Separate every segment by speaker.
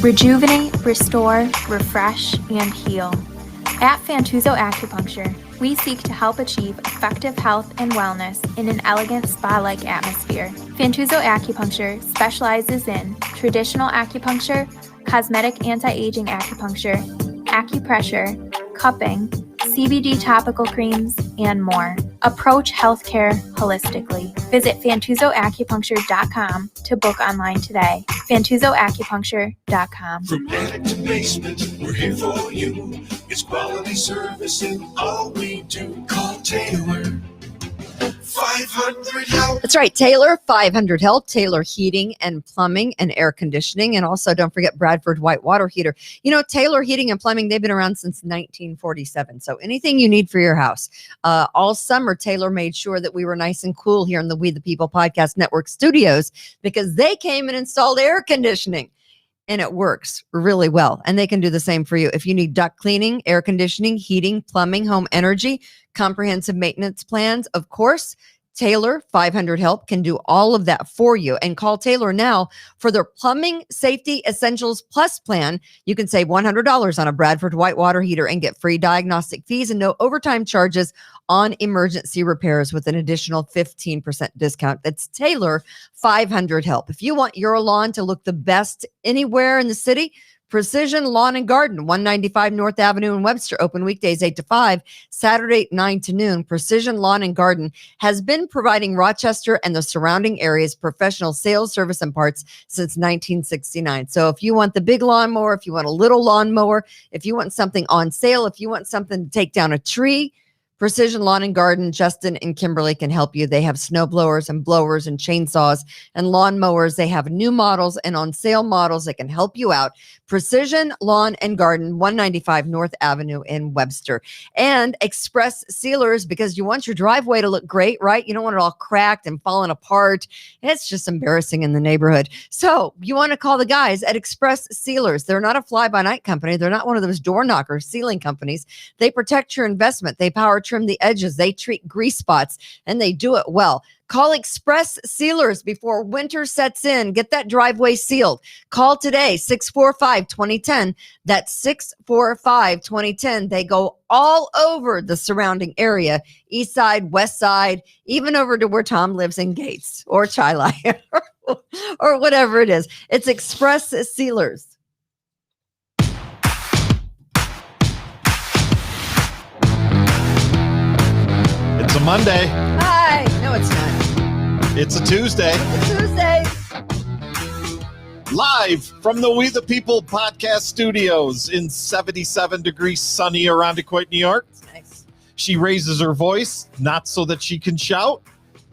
Speaker 1: Rejuvenate, restore, refresh, and heal. At Fantuzzo Acupuncture, we seek to help achieve effective health and wellness in an elegant spa-like atmosphere. Fantuzzo Acupuncture specializes in traditional acupuncture, cosmetic anti-aging acupuncture, acupressure, cupping, CBD topical creams, and more. Approach healthcare holistically. Visit FantuzzoAcupuncture.com to book online today. FantuzzoAcupuncture.com.
Speaker 2: From attic to basement, we're here for you. It's quality service in all we do. Call Taylor. 500 help.
Speaker 3: That's right, Taylor 500 help. Taylor Heating and Plumbing and Air Conditioning, and also don't forget Bradford White Water Heater. You know, Taylor Heating and Plumbing, they've been around since 1947. So anything you need for your house. All summer, Taylor made sure that we were nice and cool here in the We the People Podcast Network studios because they came and installed air conditioning. And it works really well. And they can do the same for you. If you need duct cleaning, air conditioning, heating, plumbing, home energy, comprehensive maintenance plans, of course, Taylor 500 Help can do all of that for you. And call Taylor now for their Plumbing Safety Essentials Plus plan. You can save $100 on a Bradford White Water Heater and get free diagnostic fees and no overtime charges on emergency repairs with an additional 15% discount. That's Taylor 500 Help. If you want your lawn to look the best anywhere in the city, Precision Lawn and Garden, 195 North Avenue in Webster, open weekdays 8 to 5, Saturday 9 to noon. Precision Lawn and Garden has been providing Rochester and the surrounding areas professional sales, service, and parts since 1969. So if you want the big lawnmower, if you want a little lawnmower, if you want something on sale, if you want something to take down a tree, Precision Lawn and Garden, Justin and Kimberly can help you. They have snow blowers and blowers and chainsaws and lawn mowers. They have new models and on sale models that can help you out. Precision Lawn and Garden, 195 North Avenue in Webster. And Express Sealers, because you want your driveway to look great, right? You don't want it all cracked and falling apart. It's just embarrassing in the neighborhood. So you want to call the guys at Express Sealers. They're not a fly-by-night company. They're not one of those door knocker sealing companies. They protect your investment. They power trim the edges. They treat grease spots, and they do it well. Call Express Sealers before winter sets in. Get that driveway sealed. Call today, 645-2010. That's 645-2010. They go all over the surrounding area, east side, west side, even over to where Tom lives in Gates or Chili or whatever it is. It's Express Sealers.
Speaker 4: It's a Monday.
Speaker 3: Hi. No, it's not.
Speaker 4: It's a Tuesday.
Speaker 3: It's a Tuesday.
Speaker 4: Live from the We the People podcast studios in 77 degrees sunny Irondequoit, New York.
Speaker 3: Nice.
Speaker 4: She raises her voice, not so that she can shout,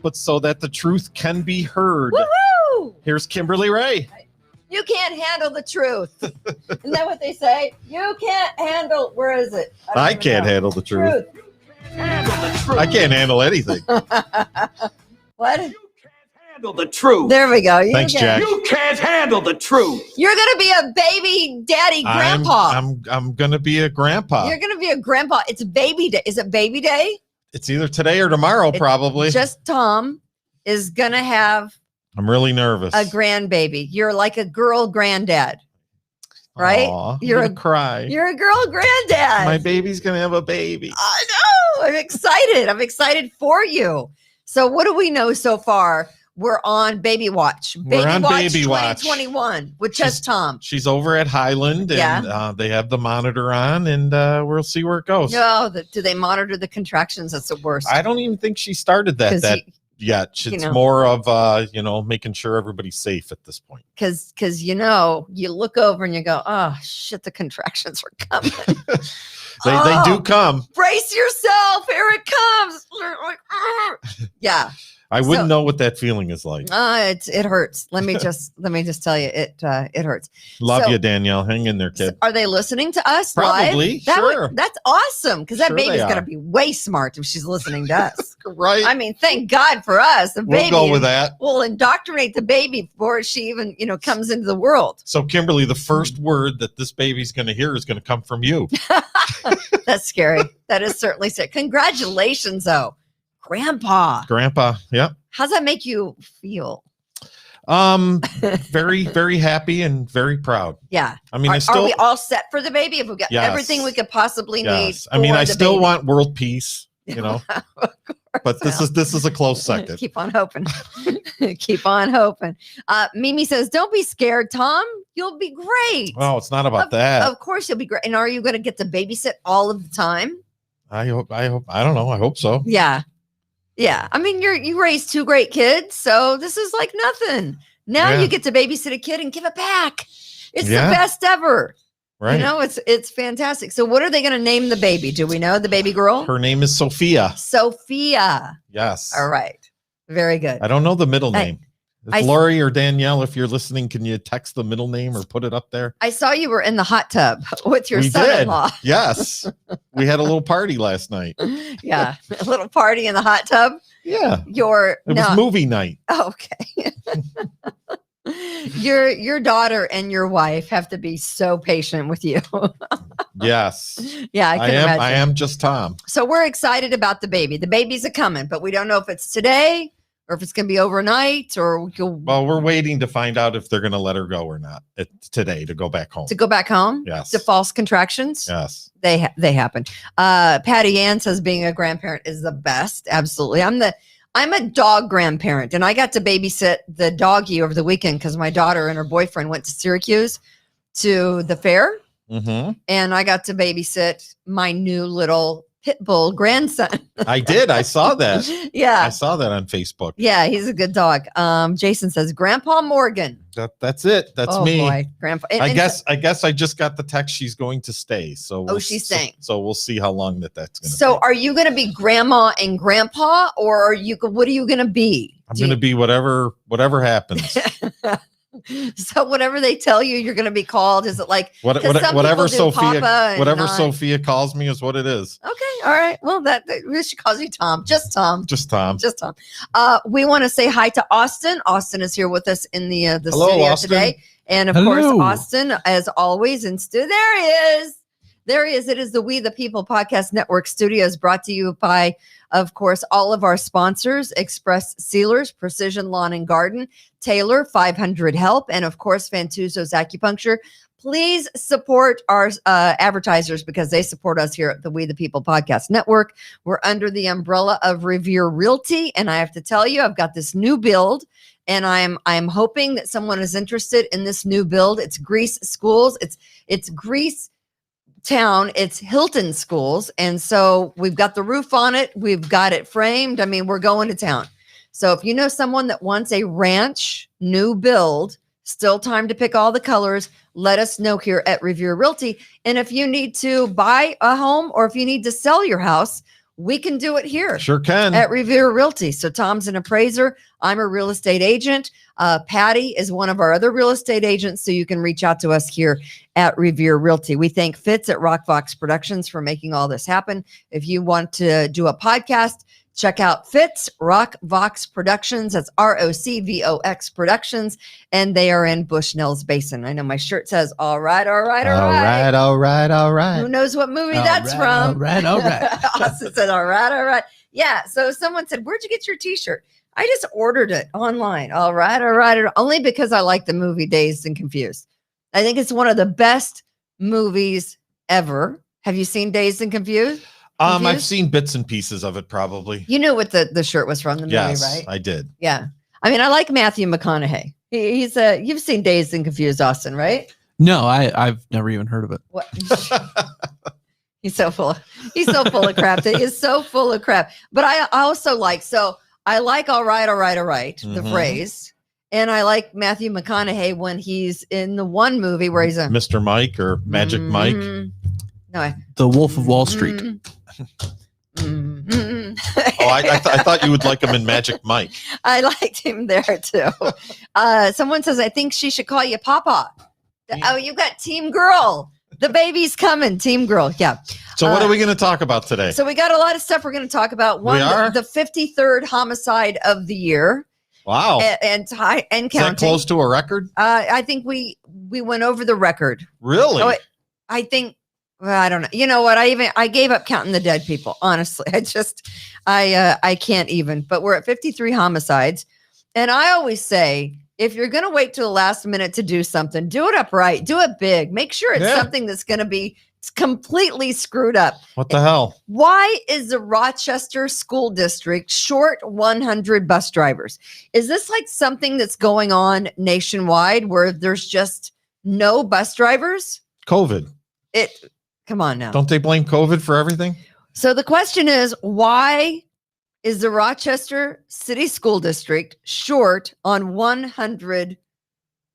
Speaker 4: but so that the truth can be heard.
Speaker 3: Woohoo!
Speaker 4: Here's Kimberly Ray.
Speaker 3: You can't handle the truth. Isn't that what they say? You can't handle, where is it?
Speaker 4: I can't handle the truth. I can't handle anything.
Speaker 3: What?
Speaker 5: You can't handle the truth.
Speaker 3: There we go.
Speaker 4: Thanks, Jack.
Speaker 5: You can't handle the truth.
Speaker 3: You're going to be a baby daddy grandpa.
Speaker 4: I'm going to be a grandpa.
Speaker 3: You're going to be a grandpa. It's baby day. Is it baby day?
Speaker 4: It's either today or tomorrow, probably.
Speaker 3: Just Tom is going to have
Speaker 4: I'm really nervous.
Speaker 3: a grandbaby. You're like a girl granddad, right?
Speaker 4: Aw,
Speaker 3: You're
Speaker 4: I'm gonna cry.
Speaker 3: You're a girl granddad.
Speaker 4: My baby's going to have a baby.
Speaker 3: I know. I'm excited. I'm excited for you. So what do we know so far? We're on Baby Watch.
Speaker 4: We're on Baby Watch
Speaker 3: 2021 with just Tom.
Speaker 4: She's over at Highland, and they have the monitor on, and we'll see where it goes.
Speaker 3: No, do they monitor the contractions? That's the worst.
Speaker 4: I don't even think she started that yet. It's more of making sure everybody's safe at this point.
Speaker 3: Because you look over and you go, oh shit, the contractions are coming.
Speaker 4: They do come.
Speaker 3: Brace yourself, here it comes. Yeah.
Speaker 4: I wouldn't know what that feeling is like.
Speaker 3: It hurts. Let me just tell you, it hurts.
Speaker 4: Love you, Danielle. Hang in there, kid.
Speaker 3: Are they listening to us?
Speaker 4: Probably.
Speaker 3: Live?
Speaker 4: Sure.
Speaker 3: That's awesome because that
Speaker 4: Sure
Speaker 3: baby's
Speaker 4: they are.
Speaker 3: gonna be way smart if she's listening to us.
Speaker 4: Right.
Speaker 3: I mean, thank God for us. The
Speaker 4: We'll
Speaker 3: baby.
Speaker 4: go with that.
Speaker 3: We'll indoctrinate the baby before she even comes into the world.
Speaker 4: So, Kimberly, the first word that this baby's going to hear is going to come from you.
Speaker 3: That's scary. That is certainly scary. Congratulations, though, Grandpa.
Speaker 4: Grandpa, yeah.
Speaker 3: How's that make you feel?
Speaker 4: Very, very happy and very proud.
Speaker 3: Yeah.
Speaker 4: I mean,
Speaker 3: Are we all set for the baby? Have we got everything we could possibly need?
Speaker 4: Yes. I mean, I still
Speaker 3: baby?
Speaker 4: want world peace, you know, but this is a close second.
Speaker 3: Keep on hoping. Keep on hoping. Mimi says, don't be scared, Tom. You'll be great.
Speaker 4: Oh, it's not about that.
Speaker 3: Of course you'll be great. And are you going to get to babysit all of the time?
Speaker 4: I hope. I don't know. I hope so.
Speaker 3: Yeah. Yeah. I mean, you raised 2 great kids, so this is like nothing. Now you get to babysit a kid and give it back. It's the best ever.
Speaker 4: Right.
Speaker 3: You know, it's fantastic. So what are they going to name the baby? Do we know the baby girl?
Speaker 4: Her name is Sophia.
Speaker 3: Sophia.
Speaker 4: Yes.
Speaker 3: All right. Very good.
Speaker 4: I don't know the middle name. Lori or Danielle, if you're listening, can you text the middle name or put it up there?
Speaker 3: I saw you were in the hot tub with your
Speaker 4: We
Speaker 3: son-in-law.
Speaker 4: did. Yes. We had a little party last night.
Speaker 3: Yeah. A little party in the hot tub.
Speaker 4: Yeah. It
Speaker 3: No.
Speaker 4: was movie night.
Speaker 3: Okay. Your daughter and your wife have to be so patient with you.
Speaker 4: Yes.
Speaker 3: Yeah, I can imagine.
Speaker 4: I am just Tom.
Speaker 3: So we're excited about the baby. The baby's a coming, but we don't know if it's today or if it's going to be overnight or
Speaker 4: Well, we're waiting to find out if they're going to let her go or not today to go back home.
Speaker 3: to go back home.
Speaker 4: Yes.
Speaker 3: To false contractions.
Speaker 4: Yes.
Speaker 3: They happen. Patty Ann says being a grandparent is the best. Absolutely. I'm a dog grandparent, and I got to babysit the doggy over the weekend because my daughter and her boyfriend went to Syracuse to the fair, and I got to babysit my new little pit bull grandson.
Speaker 4: I did. I saw that.
Speaker 3: Yeah.
Speaker 4: I saw that on Facebook.
Speaker 3: Yeah, he's a good dog. Jason says Grandpa Morgan.
Speaker 4: That's it. That's me.
Speaker 3: Boy, Grandpa.
Speaker 4: I guess I just got the text she's going to stay. So
Speaker 3: she's staying.
Speaker 4: So we'll see how long that's going to
Speaker 3: So
Speaker 4: take.
Speaker 3: are you going to be grandma and grandpa, or what are you going to be?
Speaker 4: I'm going to be whatever happens.
Speaker 3: So whatever they tell you, you're going to be called. Is it like
Speaker 4: whatever
Speaker 3: Sophia
Speaker 4: Sophia calls me is what it is.
Speaker 3: Okay, all right. Well, she calls you Tom. Just Tom.
Speaker 4: Just Tom.
Speaker 3: Just Tom. We want to say hi to Austin. Austin is here with us in the
Speaker 4: Hello,
Speaker 3: studio
Speaker 4: Austin.
Speaker 3: today, and of course, Austin, as always, in studio. There he is. There he is. It is the We the People Podcast Network Studios, brought to you by, of course, all of our sponsors: Express Sealers, Precision Lawn and Garden, Taylor, 500 Help, and of course, Fantuzzo's Acupuncture. Please support our advertisers because they support us here at the We the People Podcast Network. We're under the umbrella of Revere Realty, and I have to tell you, I've got this new build, and I'm hoping that someone is interested in this new build. It's Greece Schools. It's Greece Town. It's Hilton Schools, and so we've got the roof on it. We've got it framed. I mean, we're going to town. So if you know someone that wants a ranch new build, still time to pick all the colors, let us know here at Revere Realty. And if you need to buy a home or if you need to sell your house, we can do it here.
Speaker 4: Sure can.
Speaker 3: At Revere Realty. So Tom's an appraiser. I'm a real estate agent. Patty is one of our other real estate agents. So you can reach out to us here at Revere Realty. We thank Fitz at Rockvox Productions for making all this happen. If you want to do a podcast, check out Fitz Rockvox Productions. That's ROCVOX Productions. And they are in Bushnell's Basin. I know my shirt says, all right.
Speaker 4: All right.
Speaker 3: Who knows what movie that's from?
Speaker 5: All right.
Speaker 3: Austin said, all right. Yeah. So someone said, where'd you get your t-shirt? I just ordered it online. All right. Only because I like the movie Dazed and Confused. I think it's one of the best movies ever. Have you seen Dazed and Confused?
Speaker 4: I've seen bits and pieces of it probably.
Speaker 3: You knew what the shirt was from the movie,
Speaker 4: Yes,
Speaker 3: right?
Speaker 4: I did.
Speaker 3: Yeah. I mean, I like Matthew McConaughey. He's you've seen Dazed and Confused, Austin, right?
Speaker 5: No, I've never even heard of it.
Speaker 3: What? He's so full of crap. He is so full of crap. But I also like all right, the phrase. And I like Matthew McConaughey when he's in the one movie where he's a
Speaker 4: Mr. Mike or Magic Mike.
Speaker 3: No,
Speaker 5: The Wolf of Wall Street.
Speaker 4: I thought you would like him in Magic Mike.
Speaker 3: I liked him there too. Someone says, I think she should call you Papa. Oh, you got Team Girl. The baby's coming. Team Girl. Yeah.
Speaker 4: So what are we going to talk about today?
Speaker 3: So we got a lot of stuff we're going to talk about.
Speaker 4: We are?
Speaker 3: The 53rd homicide of the year.
Speaker 4: Wow.
Speaker 3: And counting.
Speaker 4: Is that close to a record?
Speaker 3: I think we went over the record.
Speaker 4: Really?
Speaker 3: Oh, I think. Well, I don't know. You know what? I gave up counting the dead people. Honestly, I can't even. But we're at 53 homicides, and I always say if you're going to wait till the last minute to do something, do it upright, do it big. Make sure it's something that's going to be completely screwed up.
Speaker 4: What the hell?
Speaker 3: Why is the Rochester School District short 100 bus drivers? Is this like something that's going on nationwide where there's just no bus drivers?
Speaker 4: COVID.
Speaker 3: Come on now.
Speaker 4: Don't they blame COVID for everything?
Speaker 3: So the question is, why is the Rochester City School District short on 100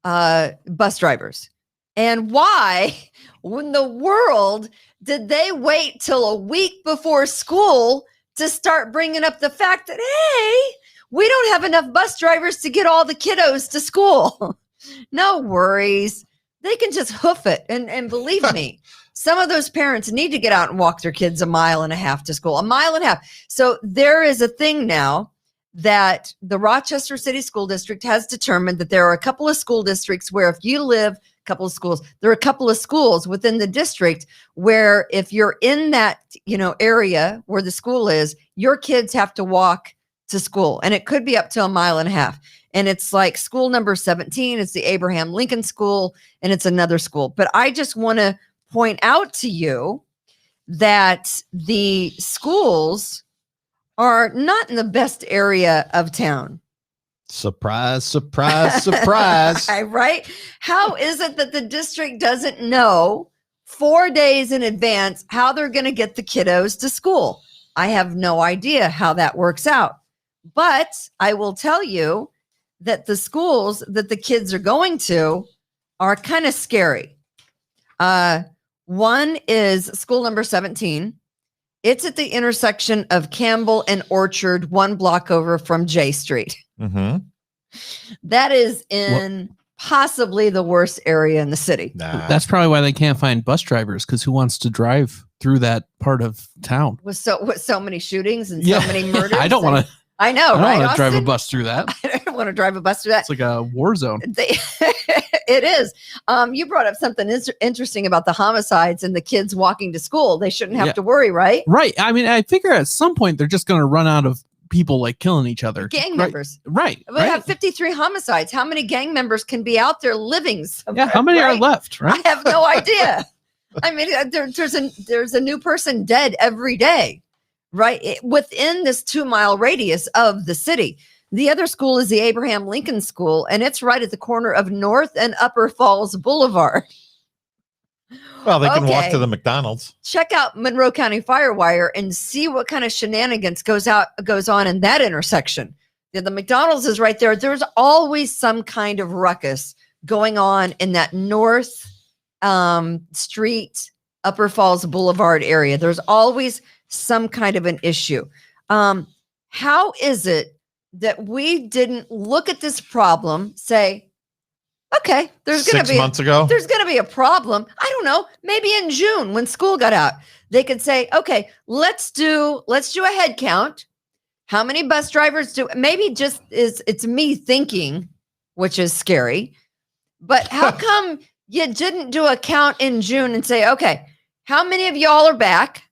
Speaker 3: bus drivers? And why, in the world, did they wait till a week before school to start bringing up the fact that, hey, we don't have enough bus drivers to get all the kiddos to school? No worries. They can just hoof it. And believe me, some of those parents need to get out and walk their kids 1.5 miles to school, 1.5 miles. So there is a thing now that the Rochester City School District has determined that there are a couple of school districts where if you live, there are a couple of schools within the district where if you're in that, area where the school is, your kids have to walk to school. And it could be up to 1.5 miles. And it's like school number 17. It's the Abraham Lincoln School, and it's another school. But I just want to point out to you that the schools are not in the best area of town.
Speaker 4: Surprise, surprise, surprise.
Speaker 3: Right? How is it that the district doesn't know 4 days in advance how they're going to get the kiddos to school? I have no idea how that works out. But I will tell you that the schools that the kids are going to are kind of scary. One is school number 17. It's at the intersection of Campbell and Orchard, 1 block over from J Street.
Speaker 4: Mm-hmm.
Speaker 3: That is in possibly the worst area in the city.
Speaker 4: Nah.
Speaker 5: That's probably why they can't find bus drivers, because who wants to drive through that part of town?
Speaker 3: With so many shootings and so many murders.
Speaker 5: I don't want to.
Speaker 3: I know,
Speaker 5: I
Speaker 3: right?
Speaker 5: don't want to drive a
Speaker 3: Austin?
Speaker 5: bus through that.
Speaker 3: I don't want to drive a bus through that.
Speaker 5: It's like a war zone.
Speaker 3: It is. You brought up something interesting about the homicides and the kids walking to school. They shouldn't have to worry, right?
Speaker 5: Right. I mean, I figure at some point they're just going to run out of people like killing each other.
Speaker 3: Gang members.
Speaker 5: Right.
Speaker 3: We have 53 homicides. How many gang members can be out there living somewhere?
Speaker 5: Yeah. How many are left? Right.
Speaker 3: I have no idea. I mean, there's a new person dead every day, right? Within this 2 mile radius of the city. The other school is the Abraham Lincoln School, and it's right at the corner of North and Upper Falls Boulevard.
Speaker 4: Well, they can walk to the McDonald's.
Speaker 3: Check out Monroe County Firewire and see what kind of shenanigans goes on in that intersection. The McDonald's is right there. There's always some kind of ruckus going on in that North Street, Upper Falls Boulevard area. There's always some kind of an issue. How is it that we didn't look at this problem, say, okay, there's going to be
Speaker 4: 6 months ago.
Speaker 3: There's going to be a problem. I don't know. Maybe in June when school got out, they could say, okay, let's do a head count. How many bus drivers do? Maybe just it's me thinking, which is scary. But how come you didn't do a count in June and say, okay, how many of y'all are back?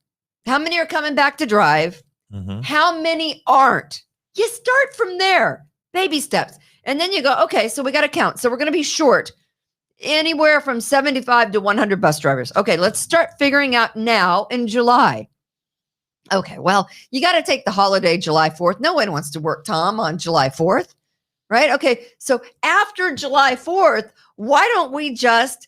Speaker 3: How many are coming back to drive?
Speaker 4: Mm-hmm.
Speaker 3: How many aren't? You start from there, baby steps. And then you go, okay, so we got to count. So we're going to be short anywhere from 75 to 100 bus drivers. Okay, let's start figuring out now in July. Okay, well, you got to take the holiday July 4th. No one wants to work, Tom, on July 4th, right? Okay, so after July 4th, why don't we just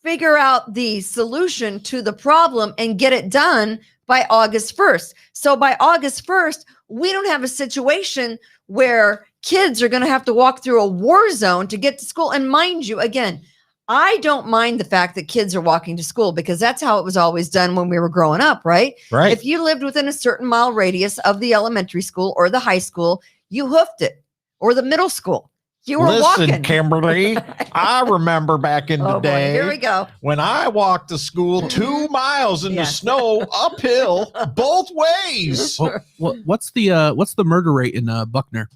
Speaker 3: figure out the solution to the problem and get it done by August 1st? So by August 1st, we don't have a situation where kids are going to have to walk through a war zone to get to school. And mind you, again, I don't mind the fact that kids are walking to school because that's how it was always done when we were growing up, right?
Speaker 4: Right.
Speaker 3: If you lived within a certain mile radius of the elementary school or the high school, you hoofed it, or the middle school. You were walking.
Speaker 4: Kimberly, I remember back in the day.
Speaker 3: Here we go.
Speaker 4: When I walked to school 2 miles in the snow uphill both ways.
Speaker 5: What's the murder rate in Buckner?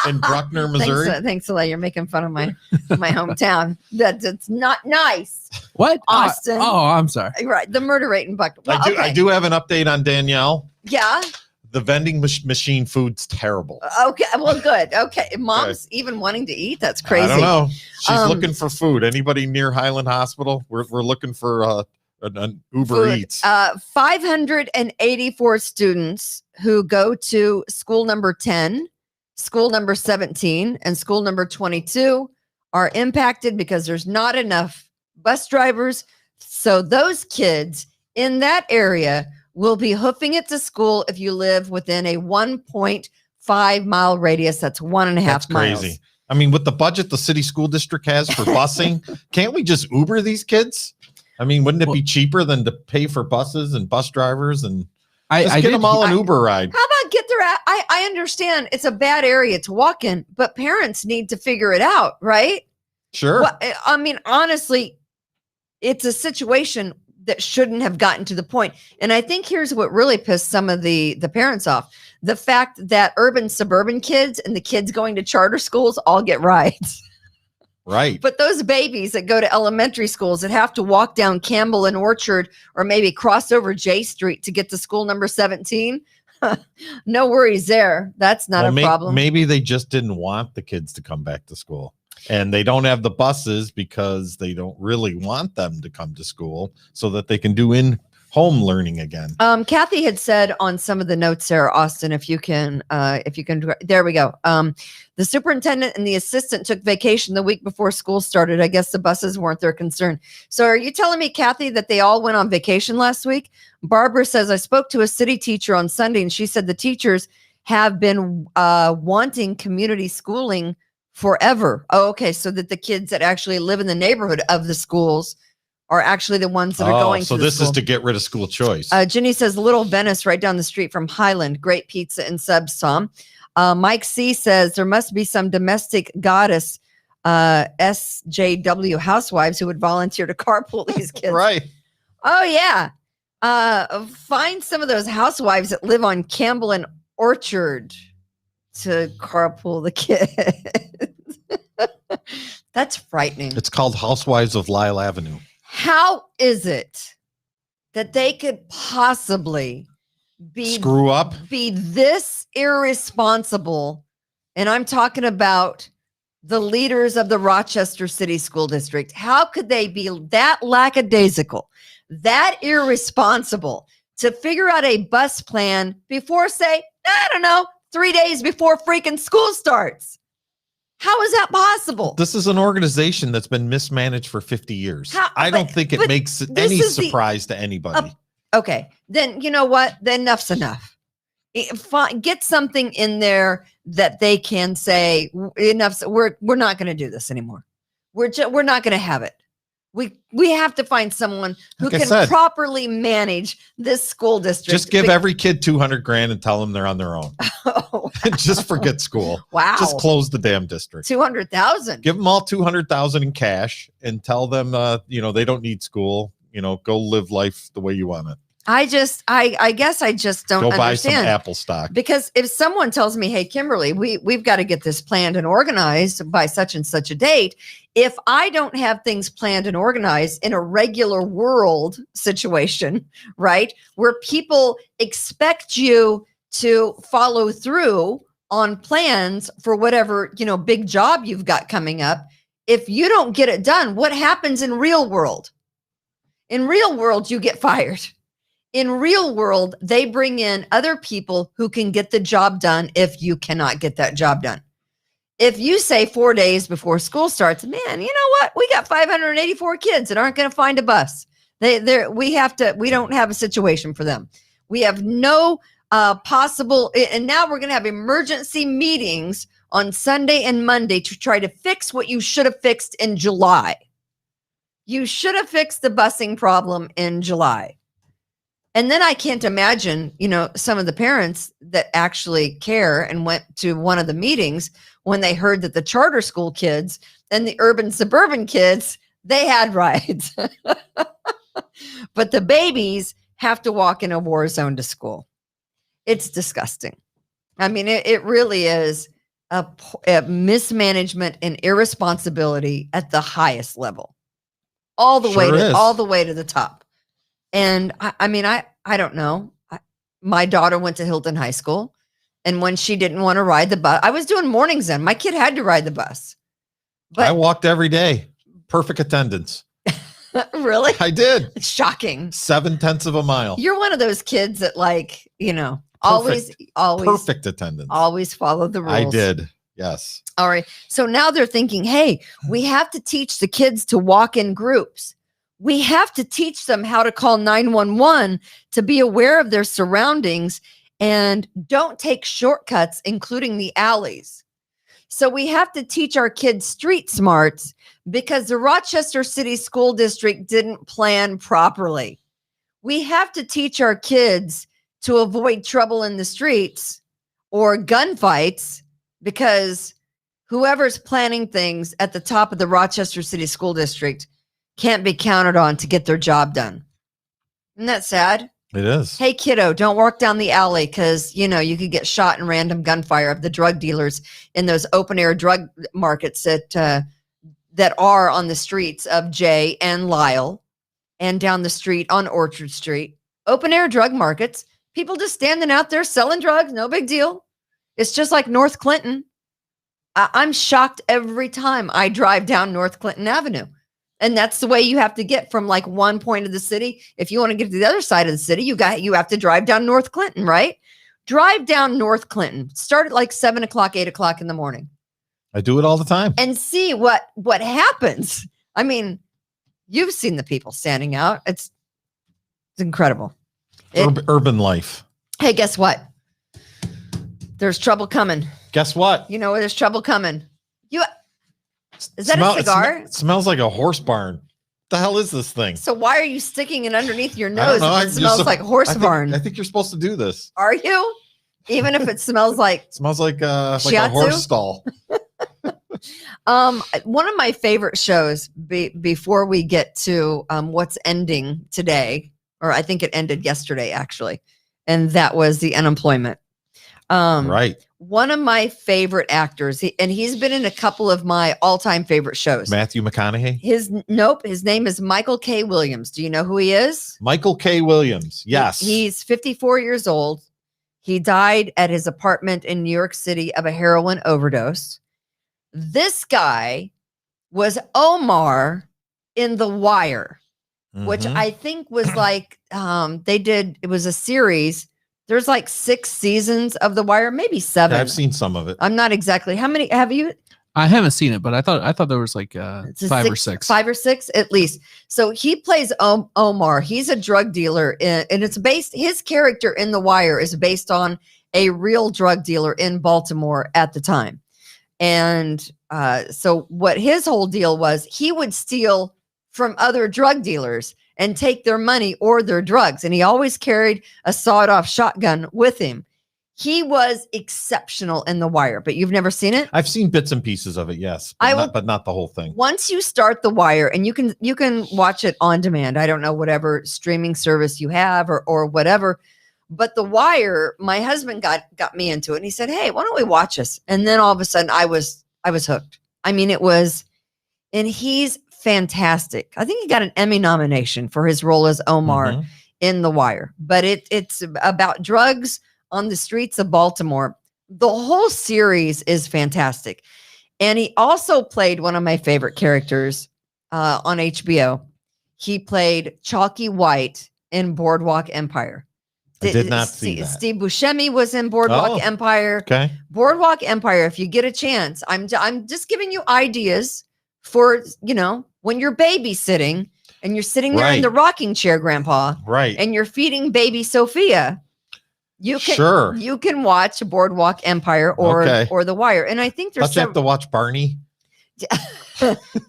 Speaker 4: in Bruckner, Missouri.
Speaker 3: Thanks, Soleil. You're making fun of my hometown. That's not nice.
Speaker 5: What?
Speaker 3: Austin.
Speaker 5: I'm sorry.
Speaker 3: Right. The murder rate in Buckner. Well,
Speaker 4: I do have an update on Danielle.
Speaker 3: Yeah.
Speaker 4: the vending machine food's terrible.
Speaker 3: Okay, well, good. Okay, mom's even wanting to eat. That's crazy.
Speaker 4: I don't know. She's looking for food. Anybody near Highland Hospital? We're looking for an Uber
Speaker 3: food.
Speaker 4: Eats.
Speaker 3: 584 students who go to school number 10, school number 17, and school number 22 are impacted because there's not enough bus drivers. So those kids in that area will be hoofing it to school if you live within a 1.5 mile radius. That's 1.5
Speaker 4: That's
Speaker 3: miles.
Speaker 4: crazy. I mean, with the budget the city school district has for busing, can't we just Uber these kids? I mean, wouldn't it be cheaper than to pay for buses and bus drivers and just get them all an Uber ride?
Speaker 3: How about get their? I understand it's a bad area to walk in, but parents need to figure it out, right?
Speaker 4: Sure.
Speaker 3: Well, I mean, honestly, it's a situation that shouldn't have gotten to the point. And I think here's what really pissed some of the parents off. The fact that urban suburban kids and the kids going to charter schools all get rides.
Speaker 4: Right.
Speaker 3: But those babies that go to elementary schools that have to walk down Campbell and Orchard or maybe cross over J Street to get to school number 17, no worries there. That's not a problem.
Speaker 4: Maybe they just didn't want the kids to come back to school. And they don't have the buses because they don't really want them to come to school so that they can do in-home learning again.
Speaker 3: Kathy had said on some of the notes there, Austin, if you can, there we go. The superintendent and the assistant took vacation the week before school started. I guess the buses weren't their concern. So are you telling me, Kathy, that they all went on vacation last week? Barbara says, I spoke to a city teacher on Sunday and she said the teachers have been wanting community schooling forever. Oh, okay. So that the kids that actually live in the neighborhood of the schools are actually the ones that are going to
Speaker 4: so
Speaker 3: the
Speaker 4: this
Speaker 3: school.
Speaker 4: is to get rid of school choice.
Speaker 3: Ginny says Little Venice right down the street from Highland. Great pizza and subs, Tom. Mike C says there must be some domestic goddess SJW housewives who would volunteer to carpool these kids.
Speaker 4: Right.
Speaker 3: Oh, yeah. Find some of those housewives that live on Campbell and Orchard to carpool the kids. That's frightening.
Speaker 4: It's called Housewives of Lyle Avenue.
Speaker 3: How is it that they could possibly
Speaker 4: Screw up?
Speaker 3: be this irresponsible? And I'm talking about the leaders of the Rochester City School District. How could they be that lackadaisical, that irresponsible to figure out a bus plan before, say, I don't know, 3 days before freaking school starts? How is that possible?
Speaker 4: This is an organization that's been mismanaged for 50 years. I don't think it makes any surprise to anybody.
Speaker 3: Okay, then you know what? Then enough's enough. Get something in there that they can say enough. We're not going to do this anymore. We're not going to have it. We have to find someone who can properly manage this school district.
Speaker 4: Just give every kid $200,000 and tell them they're on their own.
Speaker 3: Oh, wow.
Speaker 4: Just forget school.
Speaker 3: Wow.
Speaker 4: Just close the damn district.
Speaker 3: 200,000.
Speaker 4: Give them all 200,000 in cash and tell them, they don't need school. Go live life the way you want it.
Speaker 3: I guess I just don't
Speaker 4: go buy
Speaker 3: understand.
Speaker 4: some Apple stock.
Speaker 3: Because if someone tells me, hey, Kimberly, we've got to get this planned and organized by such and such a date. If I don't have things planned and organized in a regular world situation, right, where people expect you to follow through on plans for whatever, big job you've got coming up, if you don't get it done, what happens in real world? In real world, you get fired. In real world, they bring in other people who can get the job done if you cannot get that job done. If you say 4 days before school starts, man, you know what? We got 584 kids that aren't going to find a bus. We don't have a situation for them. We have no possible, and now we're going to have emergency meetings on Sunday and Monday to try to fix what you should have fixed in July. You should have fixed the busing problem in July. And then I can't imagine, some of the parents that actually care and went to one of the meetings when they heard that the charter school kids and the urban suburban kids, they had rides. But the babies have to walk in a war zone to school. It's disgusting. I mean, it really is a mismanagement and irresponsibility at the highest level, all the way to the top. And I don't know. my daughter went to Hilton High School. And when she didn't want to ride the bus, I was doing mornings then. My kid had to ride the bus. But
Speaker 4: I walked every day. Perfect attendance.
Speaker 3: really?
Speaker 4: I did.
Speaker 3: Shocking.
Speaker 4: 0.7 of a mile.
Speaker 3: You're one of those kids that always
Speaker 4: Perfect attendance.
Speaker 3: Always follow the rules.
Speaker 4: I did. Yes.
Speaker 3: All right. So now they're thinking, hey, we have to teach the kids to walk in groups. We have to teach them how to call 911 to be aware of their surroundings and don't take shortcuts, including the alleys. So we have to teach our kids street smarts because the Rochester City School District didn't plan properly. We have to teach our kids to avoid trouble in the streets or gunfights because whoever's planning things at the top of the Rochester City School District can't be counted on to get their job done. Isn't that sad?
Speaker 4: It is.
Speaker 3: Hey, kiddo, don't walk down the alley because, you could get shot in random gunfire of the drug dealers in those open air drug markets that are on the streets of Jay and Lyle and down the street on Orchard Street. Open air drug markets. People just standing out there selling drugs. No big deal. It's just like North Clinton. I'm shocked every time I drive down North Clinton Avenue. And that's the way you have to get from like one point of the city. If you want to get to the other side of the city, you have to drive down North Clinton, right? Drive down North Clinton. Start at like 7 o'clock, 8 o'clock in the morning.
Speaker 4: I do it all the time.
Speaker 3: And see what happens. I mean, you've seen the people standing out. It's incredible.
Speaker 4: Urban life.
Speaker 3: Hey, guess what? There's trouble coming.
Speaker 4: Guess what?
Speaker 3: There's trouble coming. Is that a cigar?
Speaker 4: It smells like a horse barn. What the hell is this thing?
Speaker 3: So why are you sticking it underneath your nose if it
Speaker 4: You're
Speaker 3: smells like horse barn?
Speaker 4: I think you're supposed to do this.
Speaker 3: Are you? Even if it smells like
Speaker 4: smells like a horse stall.
Speaker 3: One of my favorite shows before we get to what's ending today, or I think it ended yesterday actually, and that was the unemployment.
Speaker 4: Right.
Speaker 3: One of my favorite actors, and he's been in a couple of my all-time favorite shows.
Speaker 4: Matthew McConaughey?
Speaker 3: His name is Michael K. Williams. Do you know who he is?
Speaker 4: Michael K. Williams. Yes.
Speaker 3: He's 54 years old. He died at his apartment in New York City of a heroin overdose. This guy was Omar in The Wire, which I think was like, it was a series. There's like 6 seasons of The Wire, maybe 7.
Speaker 4: Yeah, I've seen some of it.
Speaker 3: I'm not exactly. How many have you?
Speaker 5: I haven't seen it, but I thought there was like 5 or 6.
Speaker 3: 5 or 6 at least. So he plays Omar. He's a drug dealer, and it's based. His character in The Wire is based on a real drug dealer in Baltimore at the time. And so what his whole deal was, he would steal from other drug dealers and take their money or their drugs. And he always carried a sawed-off shotgun with him. He was exceptional in The Wire, but you've never seen it?
Speaker 4: I've seen bits and pieces of it, yes, but not the whole thing.
Speaker 3: Once you start The Wire, and you can watch it on demand. I don't know, whatever streaming service you have or whatever. But The Wire, my husband got me into it, and he said, "Hey, why don't we watch this?" And then all of a sudden, I was hooked. I mean, it was, and he's fantastic. I think he got an Emmy nomination for his role as Omar in The Wire. But it's about drugs on the streets of Baltimore. The whole series is fantastic. And he also played one of my favorite characters on HBO. He played Chalky White in Boardwalk Empire.
Speaker 4: I did not see that.
Speaker 3: Steve Buscemi was in Boardwalk Empire.
Speaker 4: Okay.
Speaker 3: Boardwalk Empire, if you get a chance, I'm just giving you ideas for, when you're babysitting and you're sitting there in the rocking chair, Grandpa,
Speaker 4: right, and
Speaker 3: you're feeding baby Sophia, you can watch Boardwalk Empire or The Wire. And I think there's
Speaker 4: you have to watch Barney.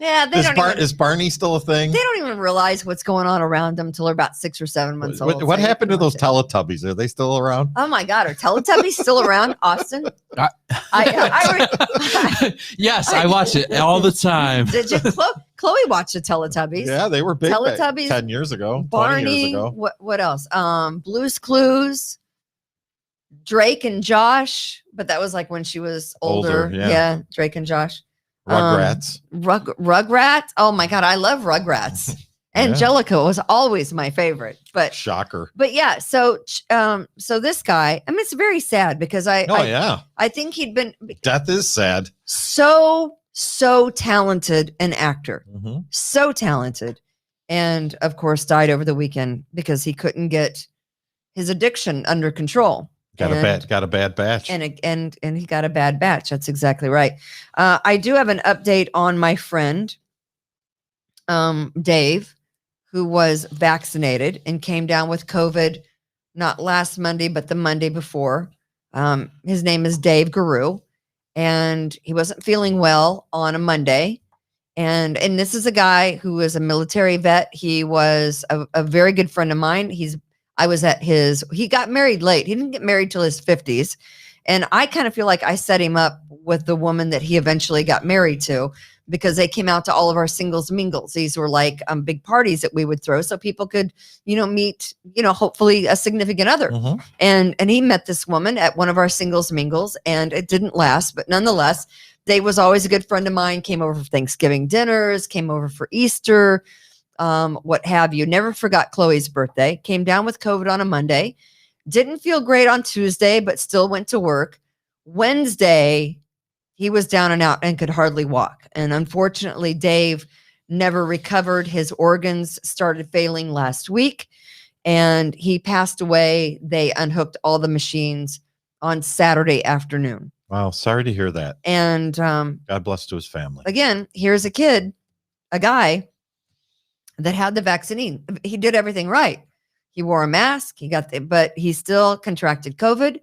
Speaker 3: Yeah,
Speaker 4: is Barney still a thing?
Speaker 3: They don't even realize what's going on around them until they're about 6 or 7 months old.
Speaker 4: What happened to those Teletubbies? Are they still around?
Speaker 3: Oh my God, are Teletubbies still around, Austin?
Speaker 5: Yes, I watch it all the time.
Speaker 3: Did you? Chloe watched the Teletubbies.
Speaker 4: Yeah, they were big.
Speaker 3: Teletubbies,
Speaker 4: 10 years ago,
Speaker 3: Barney,
Speaker 4: 20 years ago.
Speaker 3: What else? Blue's Clues, Drake and Josh, but that was like when she was older. Yeah, Drake and Josh.
Speaker 4: Rugrats.
Speaker 3: Rugrats. Oh my God, I love Rugrats. Angelica was always my favorite, but
Speaker 4: shocker.
Speaker 3: But yeah, so this guy, I mean, it's very sad because I think he'd been
Speaker 4: death is sad.
Speaker 3: So talented an actor, so talented, and of course died over the weekend because he couldn't get his addiction under control.
Speaker 4: Got a bad batch,
Speaker 3: and he got a bad batch. That's exactly right. I do have an update on my friend, Dave, who was vaccinated and came down with COVID, not last Monday, but the Monday before. His name is Dave Guru, and he wasn't feeling well on a Monday. And this is a guy who is a military vet. He was a very good friend of mine. He got married late. He didn't get married till his 50s. And I kind of feel like I set him up with the woman that he eventually got married to, because they came out to all of our singles mingles. These were like big parties that we would throw so people could, meet, hopefully a significant other. And he met this woman at one of our singles mingles, and it didn't last, but nonetheless, Dave was always a good friend of mine, came over for Thanksgiving dinners, came over for Easter, what have you. Never forgot Chloe's birthday. Came down with COVID on a Monday. Didn't feel great on Tuesday, but still went to work. Wednesday, he was down and out and could hardly walk. And unfortunately, Dave never recovered. His organs started failing last week, and he passed away. They unhooked all the machines on Saturday afternoon.
Speaker 4: Wow. Sorry to hear that.
Speaker 3: And
Speaker 4: God bless to his family.
Speaker 3: Again, here's a guy that had the vaccine. He did everything right. He wore a mask. But he still contracted COVID.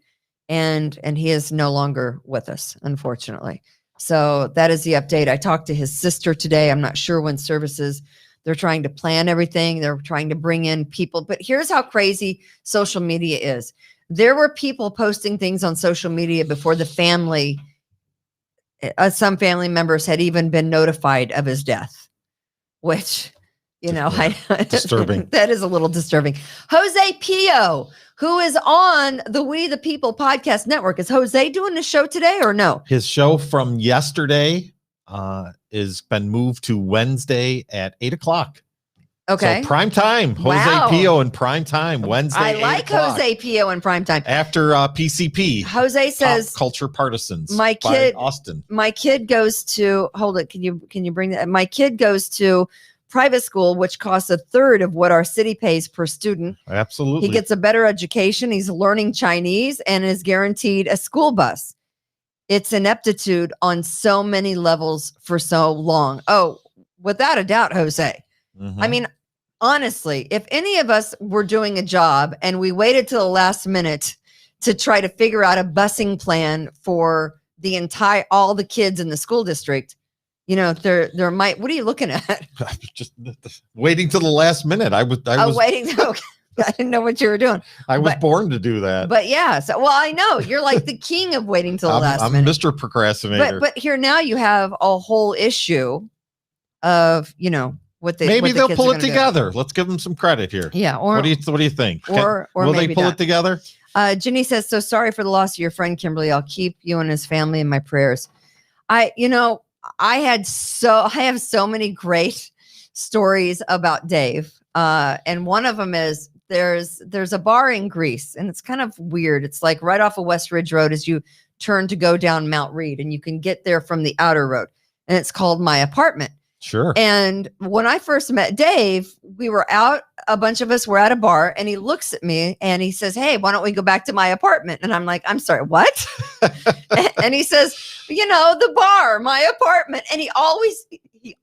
Speaker 3: And he is no longer with us, unfortunately. So that is the update. I talked to his sister today. I'm not sure when services. They're trying to plan everything. They're trying to bring in people. But here's how crazy social media is. There were people posting things on social media before the family. Some family members had even been notified of his death, which, disturbing. That is a little disturbing. Jose Pio, who is on the We the People podcast network. Is Jose doing the show today or no?
Speaker 4: His show from yesterday is been moved to Wednesday at 8:00.
Speaker 3: Okay.
Speaker 4: So prime time. Jose Pio in prime time. Wednesday. I like
Speaker 3: Jose Pio in prime time.
Speaker 4: After PCP.
Speaker 3: Jose says
Speaker 4: Pop Culture Partisans.
Speaker 3: My kid,
Speaker 4: Austin.
Speaker 3: My kid goes to Can you bring that? My kid goes to private school, which costs a third of what our city pays per student.
Speaker 4: Absolutely.
Speaker 3: He gets a better education. He's learning Chinese and is guaranteed a school bus. It's ineptitude on so many levels for so long. Oh, without a doubt, Jose. I mean, honestly, if any of us were doing a job and we waited till the last minute to try to figure out a busing plan for all the kids in the school district, there might. What are you looking at?
Speaker 4: Just waiting till the last minute. I was
Speaker 3: waiting. Okay. I didn't know what you were doing.
Speaker 4: I was born to do that.
Speaker 3: But yeah, I know you're like the king of waiting till the last minute.
Speaker 4: I'm Mr. Procrastinator.
Speaker 3: But here now you have a whole issue of
Speaker 4: maybe they'll pull it together. Let's give them some credit here.
Speaker 3: Yeah. Or
Speaker 4: what do you think?
Speaker 3: Or
Speaker 4: will they pull it together?
Speaker 3: Ginny says, so sorry for the loss of your friend, Kimberly. I'll keep you and his family in my prayers. I have so many great stories about Dave. And one of them is there's a bar in Greece, and it's kind of weird. It's like right off of West Ridge Road as you turn to go down Mount Reed, and you can get there from the outer road, and it's called My Apartment.
Speaker 4: Sure.
Speaker 3: And when I first met Dave, a bunch of us were at a bar, and he looks at me and he says, hey, why don't we go back to my apartment? And I'm like, I'm sorry, what? And he says, the bar, my apartment. And he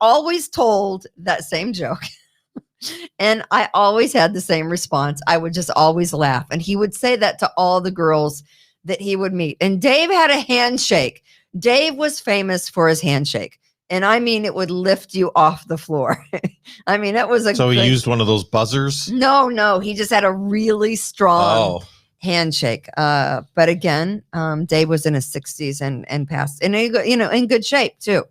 Speaker 3: always told that same joke. And I always had the same response. I would just always laugh. And he would say that to all the girls that he would meet. And Dave had a handshake. Dave was famous for his handshake. And I mean, it would lift you off the floor. I mean, it was
Speaker 4: he used one of those buzzers?
Speaker 3: No. He just had a really strong handshake. But again, Dave was in his 60s and passed. And in good shape too.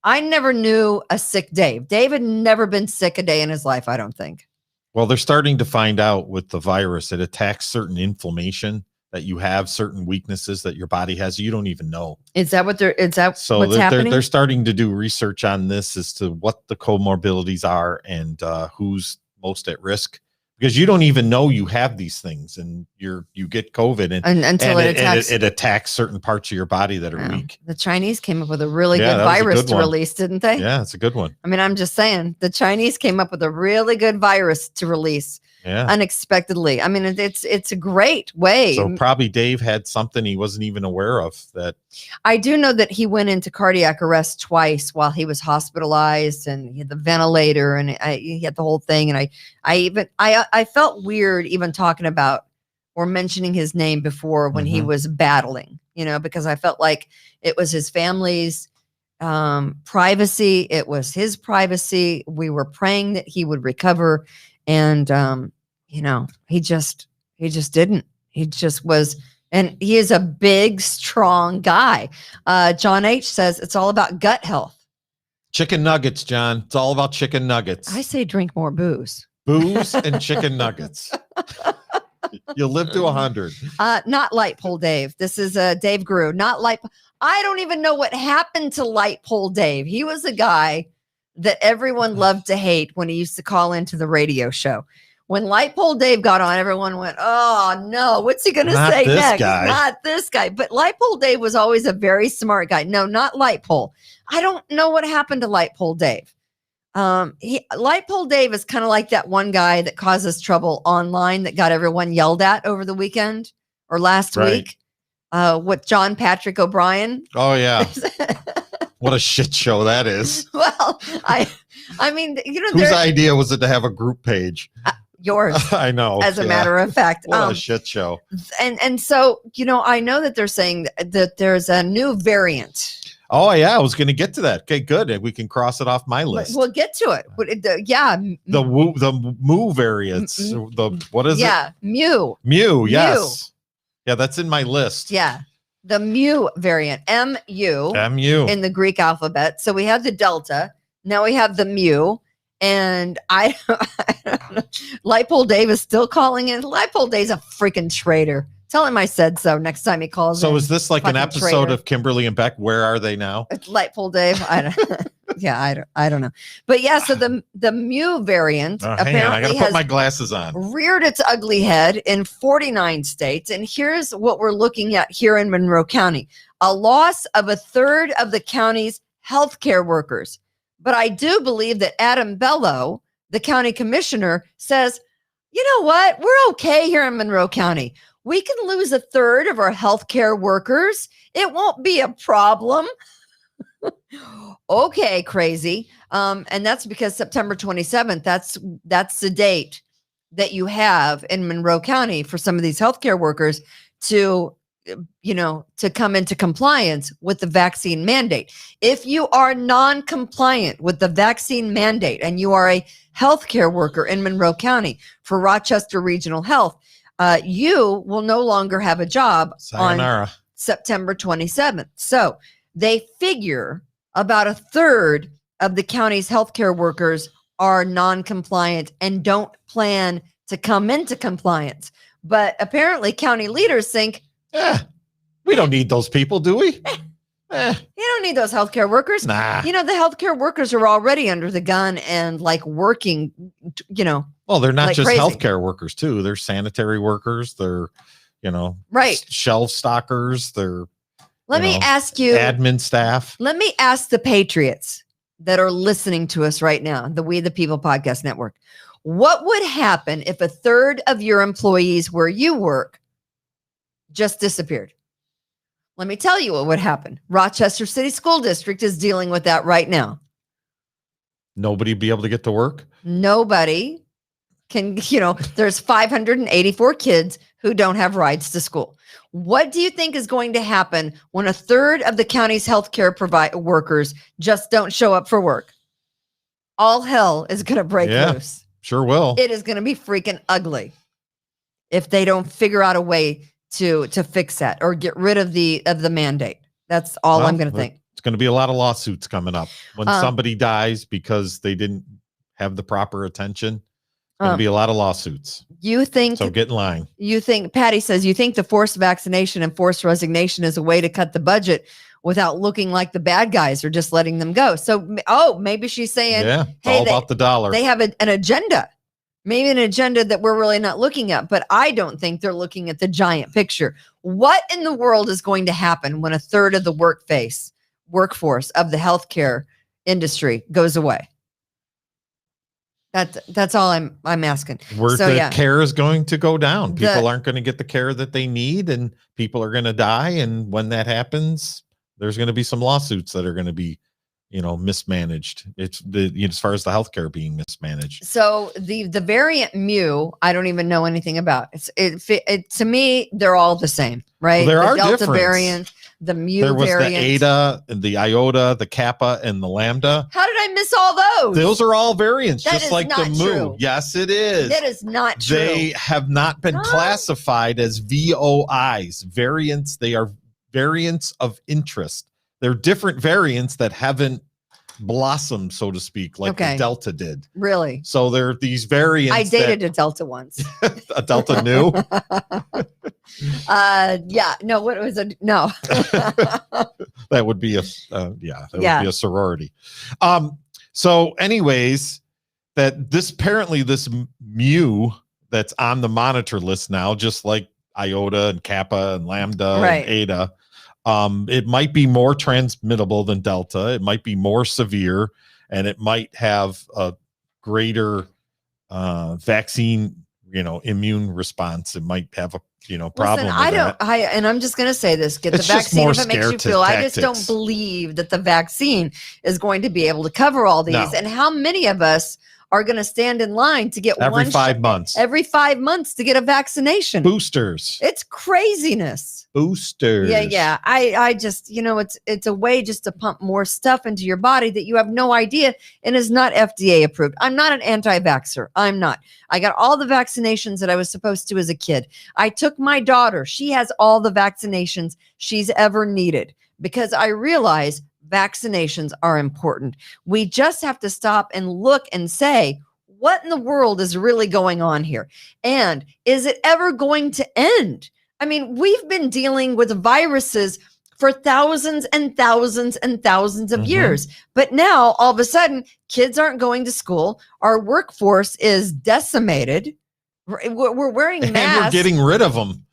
Speaker 3: I never knew a sick Dave. Dave had never been sick a day in his life, I don't think.
Speaker 4: Well, they're starting to find out with the virus, it attacks certain inflammation that you have certain weaknesses that your body has. You don't even know.
Speaker 3: Is that what's
Speaker 4: They're
Speaker 3: happening?
Speaker 4: starting to do research on this as to what the comorbidities are and who's most at risk, because you don't even know you have these things, and you get COVID
Speaker 3: Until
Speaker 4: it attacks certain parts of your body that are weak.
Speaker 3: The Chinese came up with a really good virus to release, didn't they?
Speaker 4: Yeah, it's a good one.
Speaker 3: I mean, I'm just saying, the Chinese came up with a really good virus to release unexpectedly. I mean, it's a great way.
Speaker 4: So probably Dave had something he wasn't even aware of. That
Speaker 3: I do know that he went into cardiac arrest twice while he was hospitalized, and he had the ventilator, and he had the whole thing. And I felt weird even talking about or mentioning his name before when he was battling, because I felt like it was his family's privacy. It was his privacy. We were praying that he would recover. And, he just didn't. He just was. And he is a big, strong guy. John H. says it's all about gut health.
Speaker 4: Chicken nuggets, John. It's all about chicken nuggets.
Speaker 3: I say drink more booze.
Speaker 4: Booze and chicken nuggets. You'll live to 100.
Speaker 3: Not Light Pole Dave. This is Dave Grew. Not Light. I don't even know what happened to Light Pole Dave. He was a guy that everyone loved to hate when he used to call into the radio show. When Light Pole Dave got on, everyone went, "Oh no, what's he going to say next?" Not this guy. But Light Pole Dave was always a very smart guy. No, not Light Pole. I don't know what happened to Light Pole Dave. Light Pole Dave is kind of like that one guy that causes trouble online that got everyone yelled at over the weekend or last week. With John Patrick O'Brien.
Speaker 4: Oh yeah. What a shit show that is.
Speaker 3: Well, I mean,
Speaker 4: whose idea was it to have a group page?
Speaker 3: Yours.
Speaker 4: I know.
Speaker 3: As a matter of fact.
Speaker 4: What a shit show.
Speaker 3: And so, I know that they're saying that there's a new variant.
Speaker 4: Oh yeah, I was going to get to that. Okay, good. We can cross it off my list.
Speaker 3: We'll get to it.
Speaker 4: The Mu variants. What is it?
Speaker 3: Yeah, Mu.
Speaker 4: Yes. Yeah, that's in my list.
Speaker 3: Yeah. The Mu variant, MU in the Greek alphabet. So we have the Delta. Now we have the Mu. And I don't know. Light Pole Dave is still calling in. Light Pole Dave's a freaking traitor. Tell him I said so next time he calls.
Speaker 4: So is this like an episode of Kimberly and Beck? Where are they now?
Speaker 3: It's Light Pole Dave. I don't know. But yeah, so the Mu variant apparently
Speaker 4: I gotta put my glasses on.
Speaker 3: Reared its ugly head in 49 states. And here's what we're looking at here in Monroe County: a loss of a third of the county's healthcare workers. But I do believe that Adam Bello, the county commissioner, says, you know what? We're okay here in Monroe County. We can lose a third of our healthcare workers. It won't be a problem. Okay, crazy. And that's because September 27th, that's the date that you have in Monroe County for some of these healthcare workers to come into compliance with the vaccine mandate. If you are non-compliant with the vaccine mandate and you are a healthcare worker in Monroe County for Rochester Regional Health, you will no longer have a job on September 27th. So they figure about a third of the county's healthcare workers are non-compliant and don't plan to come into compliance. But apparently county leaders think,
Speaker 4: we don't need those people, do we?
Speaker 3: You don't need those healthcare workers.
Speaker 4: Nah.
Speaker 3: The healthcare workers are already under the gun and working,
Speaker 4: Well, they're not just
Speaker 3: crazy.
Speaker 4: Healthcare workers too. They're sanitary workers. They're,
Speaker 3: right.
Speaker 4: Shelf stockers. They're,
Speaker 3: Let me ask you,
Speaker 4: admin staff.
Speaker 3: Let me ask the patriots that are listening to us right now, the We the People Podcast Network. What would happen if a third of your employees where you work just disappeared? Let me tell you what would happen. Rochester City School District is dealing with that right now.
Speaker 4: Nobody be able to get to work?
Speaker 3: Nobody can, there's 584 kids who don't have rides to school. What do you think is going to happen when a third of the county's healthcare workers just don't show up for work? All hell is going to break loose.
Speaker 4: Sure will.
Speaker 3: It is going to be freaking ugly if they don't figure out a way to fix that or get rid of the mandate. That's all I'm going to think.
Speaker 4: It's going to be a lot of lawsuits coming up when somebody dies because they didn't have the proper attention. There'll be a lot of lawsuits.
Speaker 3: You think
Speaker 4: so? Get in line.
Speaker 3: You think Patty says you think the forced vaccination and forced resignation is a way to cut the budget without looking like the bad guys or just letting them go. So, maybe she's saying,
Speaker 4: yeah, it's all about the dollar.
Speaker 3: They have an agenda, maybe an agenda that we're really not looking at. But I don't think they're looking at the giant picture. What in the world is going to happen when a third of the workforce of the healthcare industry goes away? That's all I'm asking.
Speaker 4: Care is going to go down. People aren't going to get the care that they need, and people are going to die. And when that happens, there's going to be some lawsuits that are going to be, mismanaged. It's as far as the healthcare being mismanaged.
Speaker 3: So the variant Mu, I don't even know anything about. It to me, they're all the same, right?
Speaker 4: Well, there are
Speaker 3: Delta
Speaker 4: difference.
Speaker 3: Variant, the Mu
Speaker 4: there was
Speaker 3: variant,
Speaker 4: the Eta, the Iota, the Kappa, and the Lambda.
Speaker 3: How did I miss all those?
Speaker 4: Those are all variants,
Speaker 3: That
Speaker 4: just
Speaker 3: is
Speaker 4: like
Speaker 3: not
Speaker 4: the Mu.
Speaker 3: true.
Speaker 4: Yes, it is.
Speaker 3: That is not true.
Speaker 4: They have not been classified as VOIs, variants. They are variants of interest. They're different variants that haven't blossomed, so to speak, like the Delta did.
Speaker 3: Really?
Speaker 4: So there are these variants.
Speaker 3: I dated a Delta once.
Speaker 4: A Delta Nu?
Speaker 3: Yeah. No, what was it? No.
Speaker 4: That would be would be a sorority. So anyways, this Mu that's on the monitor list now, just like Iota and Kappa and Lambda and Eta, it might be more transmittable than Delta. It might be more severe, and it might have a greater vaccine, immune response. It might have a problem.
Speaker 3: Listen, and I'm just going to say this: get the vaccine if it makes you feel. I just don't believe that the vaccine is going to be able to cover all these. No. And how many of us are going to stand in line to get
Speaker 4: every 5 months?
Speaker 3: Every 5 months to get a vaccination.
Speaker 4: Boosters.
Speaker 3: It's craziness.
Speaker 4: Boosters.
Speaker 3: Yeah. I just, it's a way just to pump more stuff into your body that you have no idea and is not FDA approved. I'm not an anti-vaxxer. I'm not. I got all the vaccinations that I was supposed to as a kid. I took my daughter. She has all the vaccinations she's ever needed because I realize vaccinations are important. We just have to stop and look and say, what in the world is really going on here? And is it ever going to end? I mean, we've been dealing with viruses for thousands and thousands and thousands of years. But now, all of a sudden, kids aren't going to school. Our workforce is decimated. We're wearing masks.
Speaker 4: And we're getting rid of them.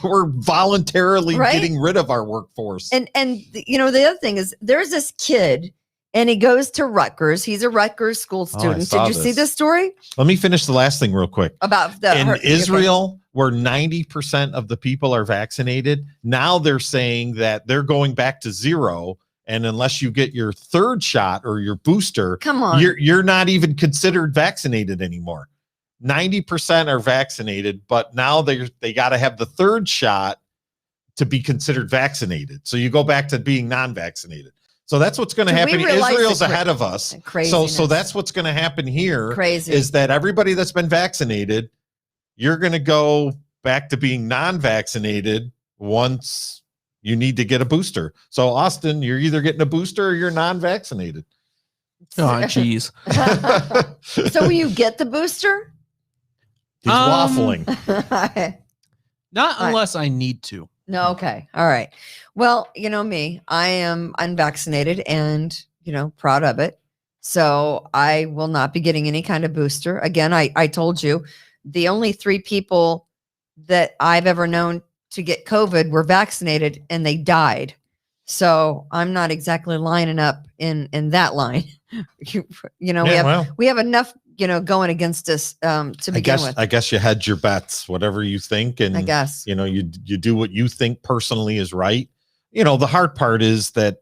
Speaker 4: We're voluntarily getting rid of our workforce.
Speaker 3: And the other thing is there's this kid and he goes to Rutgers. He's a Rutgers school student. Did you see this story?
Speaker 4: Let me finish the last thing real quick.
Speaker 3: About
Speaker 4: in Israel, where 90% of the people are vaccinated, now they're saying that they're going back to zero. And unless you get your third shot or your booster,
Speaker 3: come on,
Speaker 4: you're not even considered vaccinated anymore. 90% are vaccinated, but now they got to have the third shot to be considered vaccinated. So you go back to being non-vaccinated. So that's what's going to happen. Israel's ahead of us. So that's what's going to happen here. Is that everybody that's been vaccinated, you're going to go back to being non-vaccinated once you need to get a booster. So Austin, you're either getting a booster or you're non-vaccinated.
Speaker 5: Oh, geez.
Speaker 3: So will you get the booster?
Speaker 4: He's waffling.
Speaker 5: Not unless I need to.
Speaker 3: No. Okay. All right. Well, me, I am unvaccinated and, proud of it. So I will not be getting any kind of booster. Again, I told you the only 3 people that I've ever known to get COVID were vaccinated and they died. So I'm not exactly lining up in that line. We have enough, going against us to begin with.
Speaker 4: I guess you hedge your bets, whatever you think. And
Speaker 3: I guess,
Speaker 4: you do what you think personally is right. The hard part is that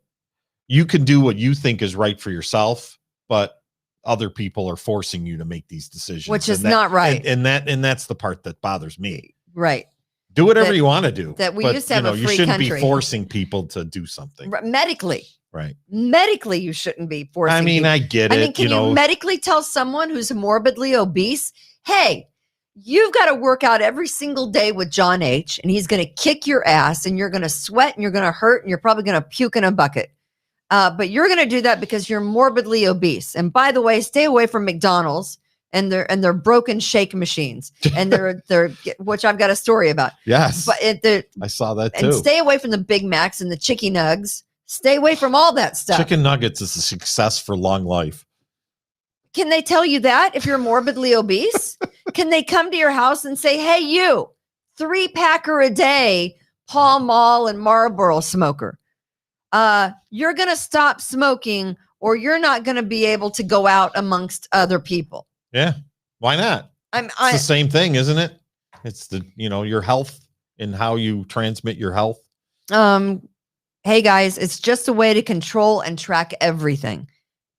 Speaker 4: you can do what you think is right for yourself, but other people are forcing you to make these decisions,
Speaker 3: which is not right.
Speaker 4: And that's the part that bothers me.
Speaker 3: Right.
Speaker 4: Do whatever you want to do.
Speaker 3: That we used to have a free
Speaker 4: you shouldn't
Speaker 3: country.
Speaker 4: be forcing people to do something.
Speaker 3: Medically.
Speaker 4: Right.
Speaker 3: Medically, you shouldn't be forcing.
Speaker 4: I mean, people. I get it.
Speaker 3: I mean, can you medically tell someone who's morbidly obese, hey, you've got to work out every single day with John H. and he's going to kick your ass and you're going to sweat and you're going to hurt and you're probably going to puke in a bucket. But you're going to do that because you're morbidly obese. And by the way, stay away from McDonald's and they're broken shake machines, and they're which I've got a story about.
Speaker 4: Yes,
Speaker 3: But
Speaker 4: I saw that too.
Speaker 3: and stay away from the Big Macs and the Chicky Nugs. Stay away from all that stuff.
Speaker 4: Chicken nuggets is a success for long life.
Speaker 3: Can they tell you that if you're morbidly obese? Can they come to your house and say, hey, you, 3-packer a day, Pall Mall and Marlboro smoker, you're going to stop smoking or you're not going to be able to go out amongst other people?
Speaker 4: Yeah. Why not? It's the same thing, isn't it? It's your health and how you transmit your health.
Speaker 3: Hey guys, it's just a way to control and track everything.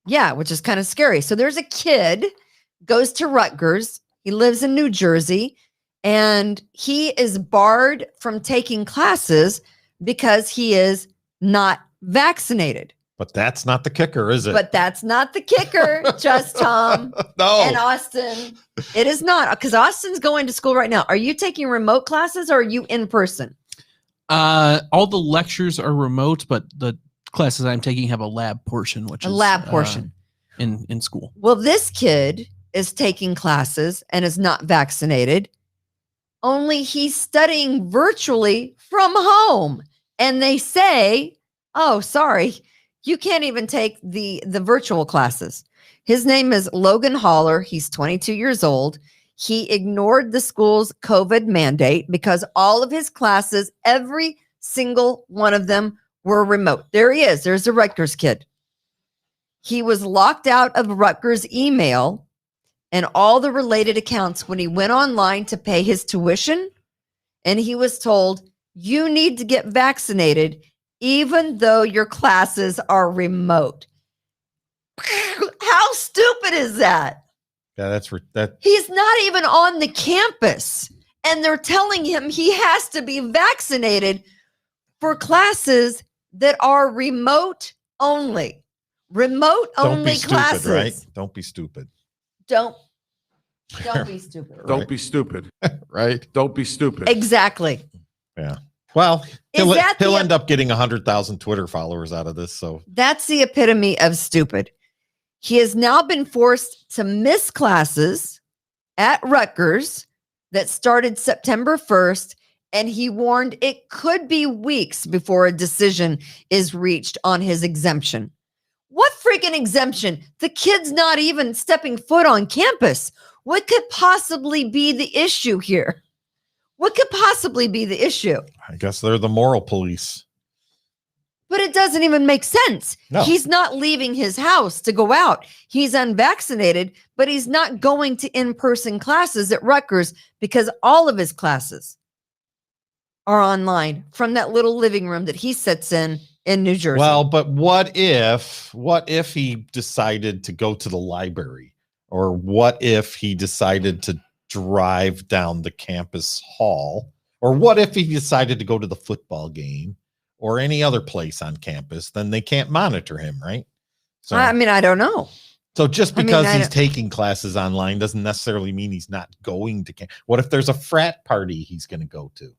Speaker 3: Yeah, which is kind of scary. So there's a kid, goes to Rutgers. He lives in New Jersey, and he is barred from taking classes because he is not vaccinated.
Speaker 4: But that's not the kicker, is it?
Speaker 3: But that's not the kicker, just Tom and Austin. It is not, because Austin's going to school right now. Are you taking remote classes or are you in person?
Speaker 5: All the lectures are remote, but the classes I'm taking have a lab portion, which is
Speaker 3: a lab portion
Speaker 5: in school.
Speaker 3: Well, this kid is taking classes and is not vaccinated. Only he's studying virtually from home. And they say, oh, sorry, you can't even take the virtual classes. His name is Logan Haller. He's 22 years old. He ignored the school's COVID mandate because all of his classes, every single one of them, were remote. There he is. There's the Rutgers kid. He was locked out of Rutgers email and all the related accounts when he went online to pay his tuition. And he was told, you need to get vaccinated even though your classes are remote. How stupid is that?
Speaker 4: Yeah, that's that.
Speaker 3: He's not even on the campus, and they're telling him he has to be vaccinated for classes that are remote only. Remote only classes.
Speaker 4: Right? Don't be stupid.
Speaker 3: Don't be stupid.
Speaker 6: Don't be stupid.
Speaker 4: Right?
Speaker 6: Don't be stupid.
Speaker 3: Exactly.
Speaker 4: Yeah. Well, he'll end up getting 100,000 Twitter followers out of this. So
Speaker 3: that's the epitome of stupid. He has now been forced to miss classes at Rutgers that started September 1st, and he warned it could be weeks before a decision is reached on his exemption. What freaking exemption? The kid's not even stepping foot on campus. What could possibly be the issue here? What could possibly be the issue?
Speaker 4: I guess they're the moral police.
Speaker 3: But it doesn't even make sense.
Speaker 4: No.
Speaker 3: He's not leaving his house to go out. He's unvaccinated, but he's not going to in-person classes at Rutgers because all of his classes are online from that little living room that he sits in New Jersey.
Speaker 4: Well, but what if he decided to go to the library? Or what if he decided to drive down the campus hall? Or what if he decided to go to the football game or any other place on campus? Then they can't monitor him, right? So
Speaker 3: I mean, I don't know.
Speaker 4: So just because he's taking classes online doesn't necessarily mean he's not going to camp. What if there's a frat party he's going to go to?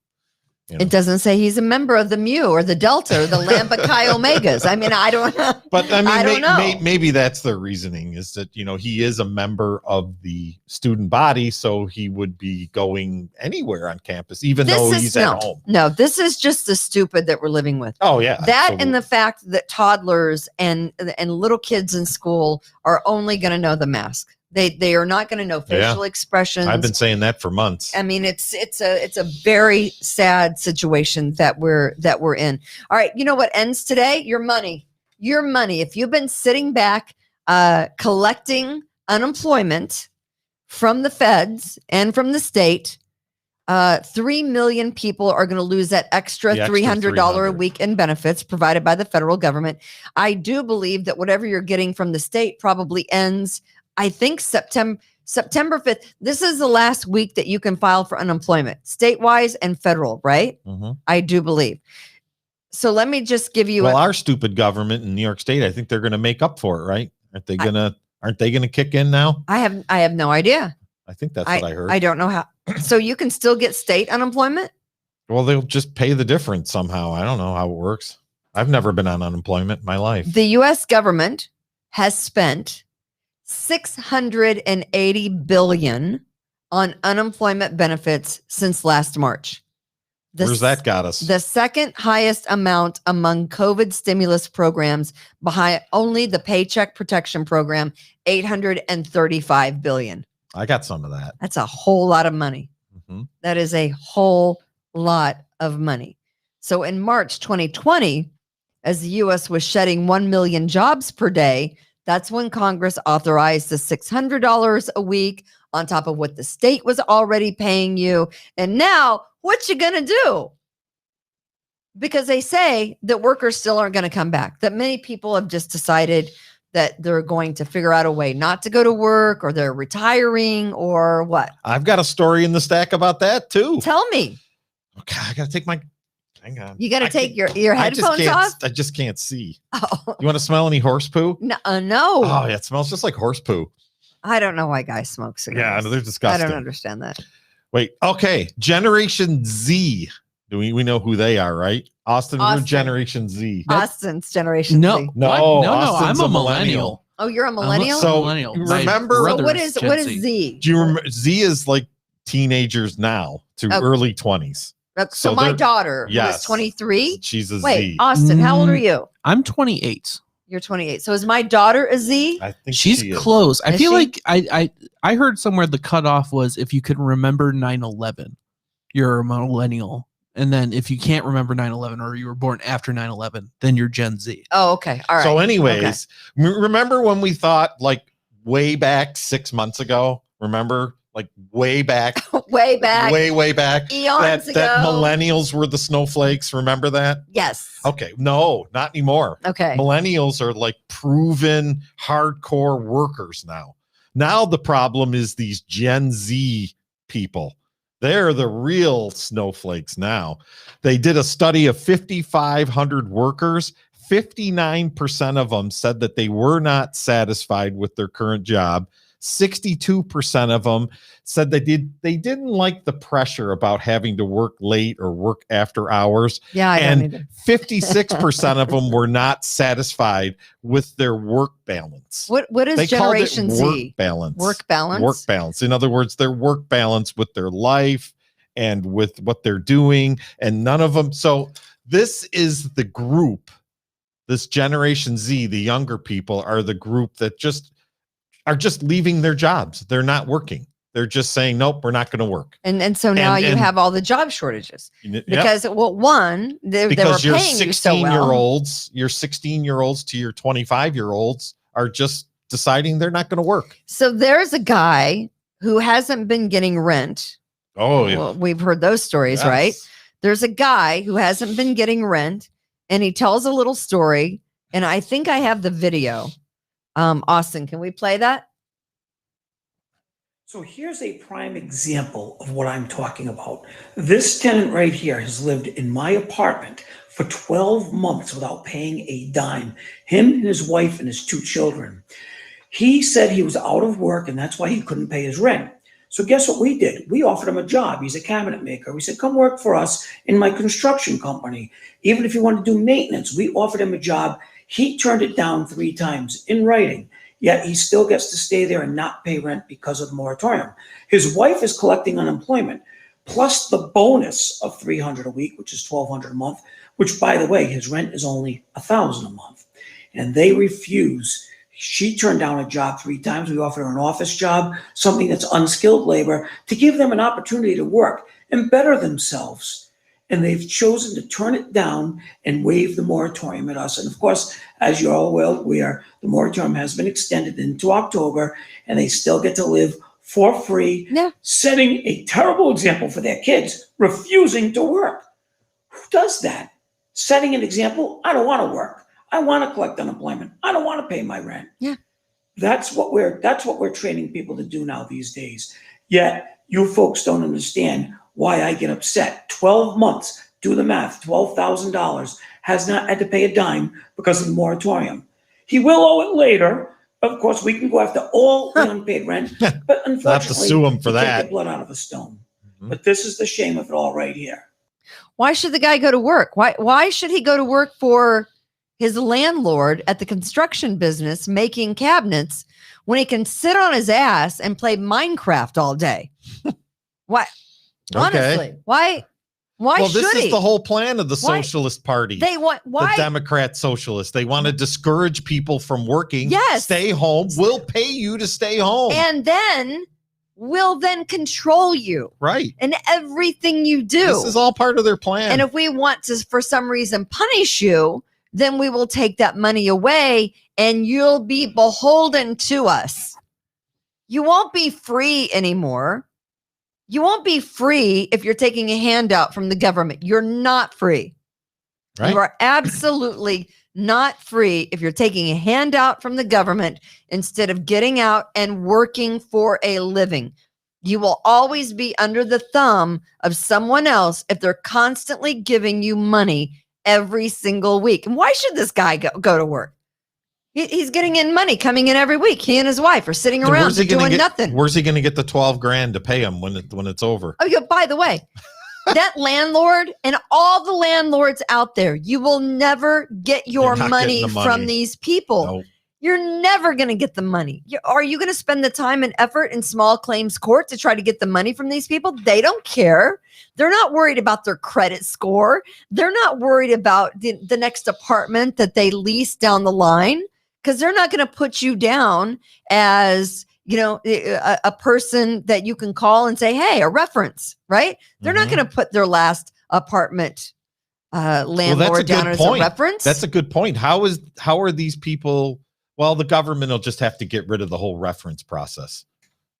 Speaker 4: You know?
Speaker 3: It doesn't say he's a member of the Mu or the Delta or the Lambda Chi Omegas. I mean, I don't know.
Speaker 4: But I mean,
Speaker 3: I don't know.
Speaker 4: Maybe that's their reasoning, is that, he is a member of the student body, so he would be going anywhere on campus, even though he's at home.
Speaker 3: No, this is just the stupid that we're living with.
Speaker 4: Oh, yeah.
Speaker 3: That
Speaker 4: absolutely.
Speaker 3: and the fact that toddlers and little kids in school are only going to know the mask. They are not going to know facial expressions.
Speaker 4: I've been saying that for months.
Speaker 3: I mean, it's a very sad situation that we're in. All right, you know what ends today? Your money. If you've been sitting back collecting unemployment from the feds and from the state, 3 million people are going to lose that extra $300 a week in benefits provided by the federal government. I do believe that whatever you're getting from the state probably ends, I think, September 5th. This is the last week that you can file for unemployment, statewide and federal, right?
Speaker 4: Mm-hmm.
Speaker 3: I do believe. So let me just give you
Speaker 4: our stupid government in New York State, I think they're going to make up for it, right? Aren't they going to kick in now?
Speaker 3: I have no idea.
Speaker 4: I think that's what I heard.
Speaker 3: I don't know how. So you can still get state unemployment?
Speaker 4: Well, they'll just pay the difference somehow. I don't know how it works. I've never been on unemployment in my life.
Speaker 3: The U.S. government has spent $680 billion on unemployment benefits since last March.
Speaker 4: Where's that got us?
Speaker 3: The second highest amount among COVID stimulus programs, behind only the Paycheck Protection Program, $835 billion.
Speaker 4: I got some of that.
Speaker 3: That's a whole lot of money.
Speaker 4: Mhm.
Speaker 3: That is a whole lot of money. So in March 2020, as the U.S. was shedding 1 million jobs per day, that's when Congress authorized the $600 a week on top of what the state was already paying you. And now, what you gonna do? Because they say that workers still aren't going to come back, that many people have just decided that they're going to figure out a way not to go to work, or they're retiring, or what.
Speaker 4: I've got a story in the stack about that too.
Speaker 3: Tell me.
Speaker 4: Okay, I gotta take my. Hang on.
Speaker 3: You got to take your
Speaker 4: I just
Speaker 3: headphones
Speaker 4: can't-
Speaker 3: off?
Speaker 4: I just can't see.
Speaker 3: Oh,
Speaker 4: You want to smell any horse poo?
Speaker 3: no.
Speaker 4: Oh, yeah, it smells just like horse poo.
Speaker 3: I don't know why guys smoke
Speaker 4: Yeah,
Speaker 3: cigars.
Speaker 4: they're
Speaker 3: I
Speaker 4: disgusting.
Speaker 3: don't understand that.
Speaker 4: Wait, okay. Generation Z. Do we know who they are, right? Austin, we're
Speaker 3: Austin.
Speaker 4: Generation Z.
Speaker 3: Austin's generation
Speaker 5: No,
Speaker 3: Z.
Speaker 4: No,
Speaker 5: what? no,
Speaker 4: Austin's
Speaker 5: I'm
Speaker 4: a
Speaker 5: a
Speaker 4: millennial.
Speaker 5: millennial.
Speaker 3: Oh, you're a
Speaker 5: I'm a
Speaker 3: millennial?
Speaker 4: So,
Speaker 5: millennial.
Speaker 4: you
Speaker 5: My
Speaker 4: remember-
Speaker 3: So
Speaker 5: brother
Speaker 3: what is
Speaker 5: Gen Z.
Speaker 3: Z?
Speaker 4: Do you remember? Z is like teenagers now to
Speaker 3: Okay.
Speaker 4: early 20s.
Speaker 3: So
Speaker 4: so
Speaker 3: my
Speaker 4: they're-
Speaker 3: daughter, who is
Speaker 4: yes.
Speaker 3: 23.
Speaker 4: She's a
Speaker 3: Wait,
Speaker 4: Z.
Speaker 3: Austin, how old are you?
Speaker 5: I'm 28.
Speaker 3: You're 28. So is my daughter a Z?
Speaker 4: I think
Speaker 5: She's
Speaker 4: she is.
Speaker 5: close. I
Speaker 3: Is
Speaker 5: feel
Speaker 3: she?
Speaker 5: like I heard somewhere the cutoff was if you could remember 9/11, you're a millennial. And then if you can't remember 9/11 or you were born after 9/11, then you're Gen Z.
Speaker 3: Oh, okay. All right.
Speaker 4: So, anyways, remember when we thought like way back 6 months ago? Remember, like way back,
Speaker 3: way back,
Speaker 4: way back,
Speaker 3: eons ago.
Speaker 4: that millennials were the snowflakes. Remember that?
Speaker 3: Yes.
Speaker 4: Okay, no, not anymore.
Speaker 3: Okay.
Speaker 4: Millennials are like proven hardcore workers now. Now the problem is these Gen Z people. They're the real snowflakes now. They did a study of 5,500 workers. 59% of them said that they were not satisfied with their current job. 62% of them said they didn't like the pressure about having to work late or work after hours.
Speaker 3: Yeah, I don't
Speaker 4: And
Speaker 3: either.
Speaker 4: 56% of them were not satisfied with their work balance.
Speaker 3: What is
Speaker 4: They called it
Speaker 3: Generation
Speaker 4: work
Speaker 3: Z?
Speaker 4: balance.
Speaker 3: Work balance?
Speaker 4: Work balance. In other words, their work balance with their life and with what they're doing, and none of them. So this is the group, this Generation Z, the younger people are the group that are just leaving their jobs. They're not working. They're just saying, nope, we're not going to work.
Speaker 3: And so now you
Speaker 4: and-
Speaker 3: have all the job shortages
Speaker 4: Yep.
Speaker 3: because, well, one, they were
Speaker 4: Because your
Speaker 3: paying you so well.
Speaker 4: 16-year-olds to your 25-year-olds are just deciding they're not going to work.
Speaker 3: So there's a guy who hasn't been getting rent.
Speaker 4: Oh, yeah.
Speaker 3: Well, we've heard those stories,
Speaker 4: Yes.
Speaker 3: right? There's a guy who hasn't been getting rent, and he tells a little story. And I think I have the video. Austin, can we play that?
Speaker 6: So here's a prime example of what I'm talking about. This tenant right here has lived in my apartment for 12 months without paying a dime. Him and his wife and his 2 children. He said he was out of work and that's why he couldn't pay his rent. So guess what we did? We offered him a job. He's a cabinet maker. We said, come work for us in my construction company. Even if you want to do maintenance, we offered him a job. He turned it down 3 times in writing. Yet he still gets to stay there and not pay rent because of the moratorium. His wife is collecting unemployment, plus the bonus of $300 a week, which is $1,200 a month, which, by the way, his rent is only $1,000 a month. And they refuse. She turned down a job 3 times. We offered her an office job, something that's unskilled labor, to give them an opportunity to work and better themselves. And they've chosen to turn it down and waive the moratorium at us. And of course, as you're all well aware, the moratorium has been extended into October, and they still get to live for free,
Speaker 3: Yeah.
Speaker 6: setting a terrible example for their kids, refusing to work. Who does that? Setting an example, I don't want to work. I want to collect unemployment. I don't want to pay my rent.
Speaker 3: Yeah.
Speaker 6: That's what we're training people to do now these days. Yet you folks don't understand why I get upset. 12 months, do the math, $12,000, has not had to pay a dime because of the moratorium. He will owe it later. Of course, we can go after all the unpaid rent, but unfortunately,
Speaker 4: Not to sue him for
Speaker 6: you can't
Speaker 4: that.
Speaker 6: get blood out of a stone.
Speaker 4: Mhm.
Speaker 6: But this is the shame of it all right here.
Speaker 3: Why should the guy go to work? Why should he go to work for his landlord at the construction business making cabinets when he can sit on his ass and play Minecraft all day? Why? Honestly, why
Speaker 4: Well,
Speaker 3: should
Speaker 4: this
Speaker 3: he?
Speaker 4: is the whole plan of the
Speaker 3: Why-
Speaker 4: Socialist Party.
Speaker 3: They want
Speaker 4: The
Speaker 3: why?
Speaker 4: Democrat Socialists. They want to discourage people from working.
Speaker 3: Yes.
Speaker 4: Stay home. We'll pay you to stay home.
Speaker 3: And then we'll then control you
Speaker 4: right.
Speaker 3: in everything you do.
Speaker 4: This is all part of their plan.
Speaker 3: And if we want to, for some reason, punish you, then we will take that money away and you'll be beholden to us. You won't be free anymore. You won't be free if you're taking a handout from the government. You're not free.
Speaker 4: Right.
Speaker 3: You are absolutely not free if you're taking a handout from the government instead of getting out and working for a living. You will always be under the thumb of someone else if they're constantly giving you money every single week. And why should this guy go to work? He's getting in money coming in every week. He and his wife are sitting
Speaker 4: And
Speaker 3: around
Speaker 4: where's he gonna
Speaker 3: doing
Speaker 4: get-
Speaker 3: nothing.
Speaker 4: Where's he going to get the $12,000 to pay him when it's over?
Speaker 3: Oh, yeah, by the way, that landlord and all the landlords out there, you will never get your
Speaker 4: You're not
Speaker 3: money
Speaker 4: getting the money.
Speaker 3: from these people.
Speaker 4: Nope.
Speaker 3: You're never going to get the money. Are you going to spend the time and effort in small claims court to try to get the money from these people? They don't care. They're not worried about their credit score. They're not worried about the next apartment that they lease down the line, because they're not going to put you down as, a person that you can call and say, hey, a reference, right? They're not
Speaker 4: Mhm.
Speaker 3: going to put their last apartment landlord down as a reference.
Speaker 4: That's a good point. How are these people? Well, the government will just have to get rid of the whole reference process.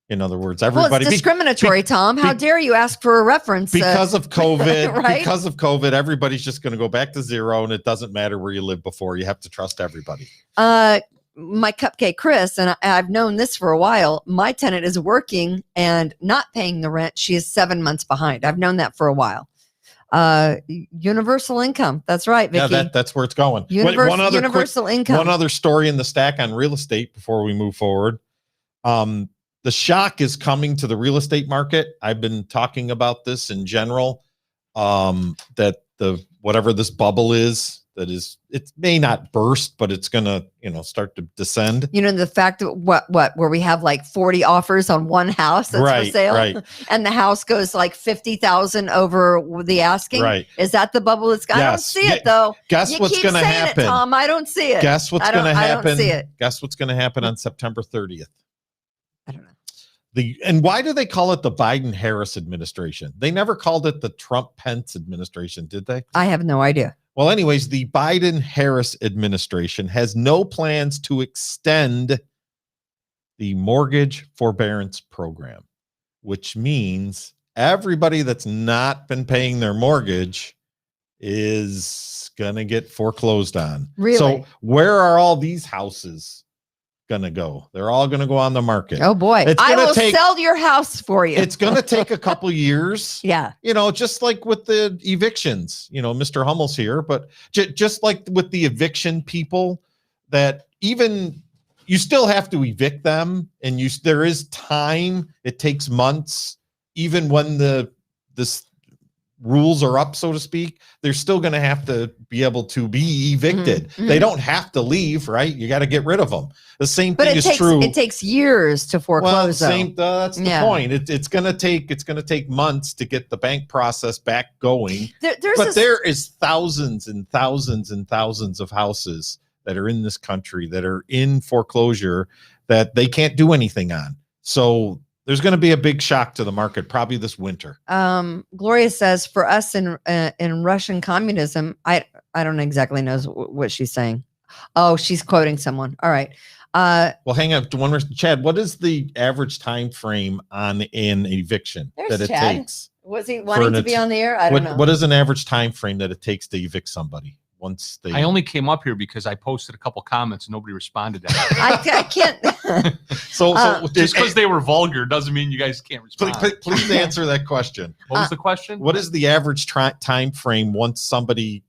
Speaker 4: In other words, everybody
Speaker 3: it's discriminatory, Tom. How dare you ask for a reference?
Speaker 4: Because of COVID,
Speaker 3: right?
Speaker 4: Because of COVID, everybody's just going to go back to zero, and it doesn't matter where you live before. You have to trust everybody.
Speaker 3: My cupcake Chris, and I've known this for a while. My tenant is working and not paying the rent. She is 7 months behind. I've known that for a while. Universal income. That's right, Vicky.
Speaker 4: Yeah, that's where it's going.
Speaker 3: Universal income.
Speaker 4: One other story in the stack on real estate before we move forward. The shock is coming to the real estate market. I've been talking about this in general, that whatever this bubble is, it may not burst, but it's going to, start to descend.
Speaker 3: The fact that where we have like 40 offers on one house that's for sale,
Speaker 4: right.
Speaker 3: And the house goes like 50,000 over the asking.
Speaker 4: Right.
Speaker 3: Is that the bubble that's got?
Speaker 4: Yes.
Speaker 3: I don't see it though.
Speaker 4: Guess what's going to happen,
Speaker 3: Tom? I don't see it.
Speaker 4: Guess what's going to happen?
Speaker 3: I don't see it.
Speaker 4: Guess what's going to happen on September 30th?
Speaker 3: I don't know.
Speaker 4: And why do they call it the Biden-Harris administration? They never called it the Trump-Pence administration, did they?
Speaker 3: I have no idea.
Speaker 4: Well, anyways, the Biden-Harris administration has no plans to extend the mortgage forbearance program, which means everybody that's not been paying their mortgage is going to get foreclosed on.
Speaker 3: Really?
Speaker 4: So where are all these houses going to go? They're all going to go on the market.
Speaker 3: Oh boy. I will sell your house for you.
Speaker 4: It's going to take a couple years.
Speaker 3: Yeah.
Speaker 4: Just like with the evictions, Mr. Hummel's here, but just like with the eviction people, that even you still have to evict them, and there is time. It takes months, even when this rules are up, so to speak. They're still going to have to be able to be evicted.
Speaker 3: Mm-hmm.
Speaker 4: They don't have to leave, right? You got to get rid of them. The same thing is true.
Speaker 3: It takes years to foreclose.
Speaker 4: That's the point. It's going to take months to get the bank process back going. There is thousands and thousands and thousands of houses that are in this country that are in foreclosure that they can't do anything on. So there's going to be a big shock to the market probably this winter.
Speaker 3: Gloria says, for us in Russian communism, I don't exactly know what she's saying. Oh, she's quoting someone. All right.
Speaker 4: Well, hang on. Chad, what is the average time frame on an eviction that it
Speaker 3: Chad.
Speaker 4: takes?
Speaker 3: Was he wanting to be on the air? I don't know.
Speaker 4: What is an average time frame that it takes to evict somebody? Once they,
Speaker 7: I only came up here because I posted a couple comments and nobody responded to that.
Speaker 3: I can't.
Speaker 4: so
Speaker 7: just because they were vulgar doesn't mean you guys can't respond.
Speaker 4: Please answer that question.
Speaker 7: What was the question?
Speaker 4: What is the average time frame once somebody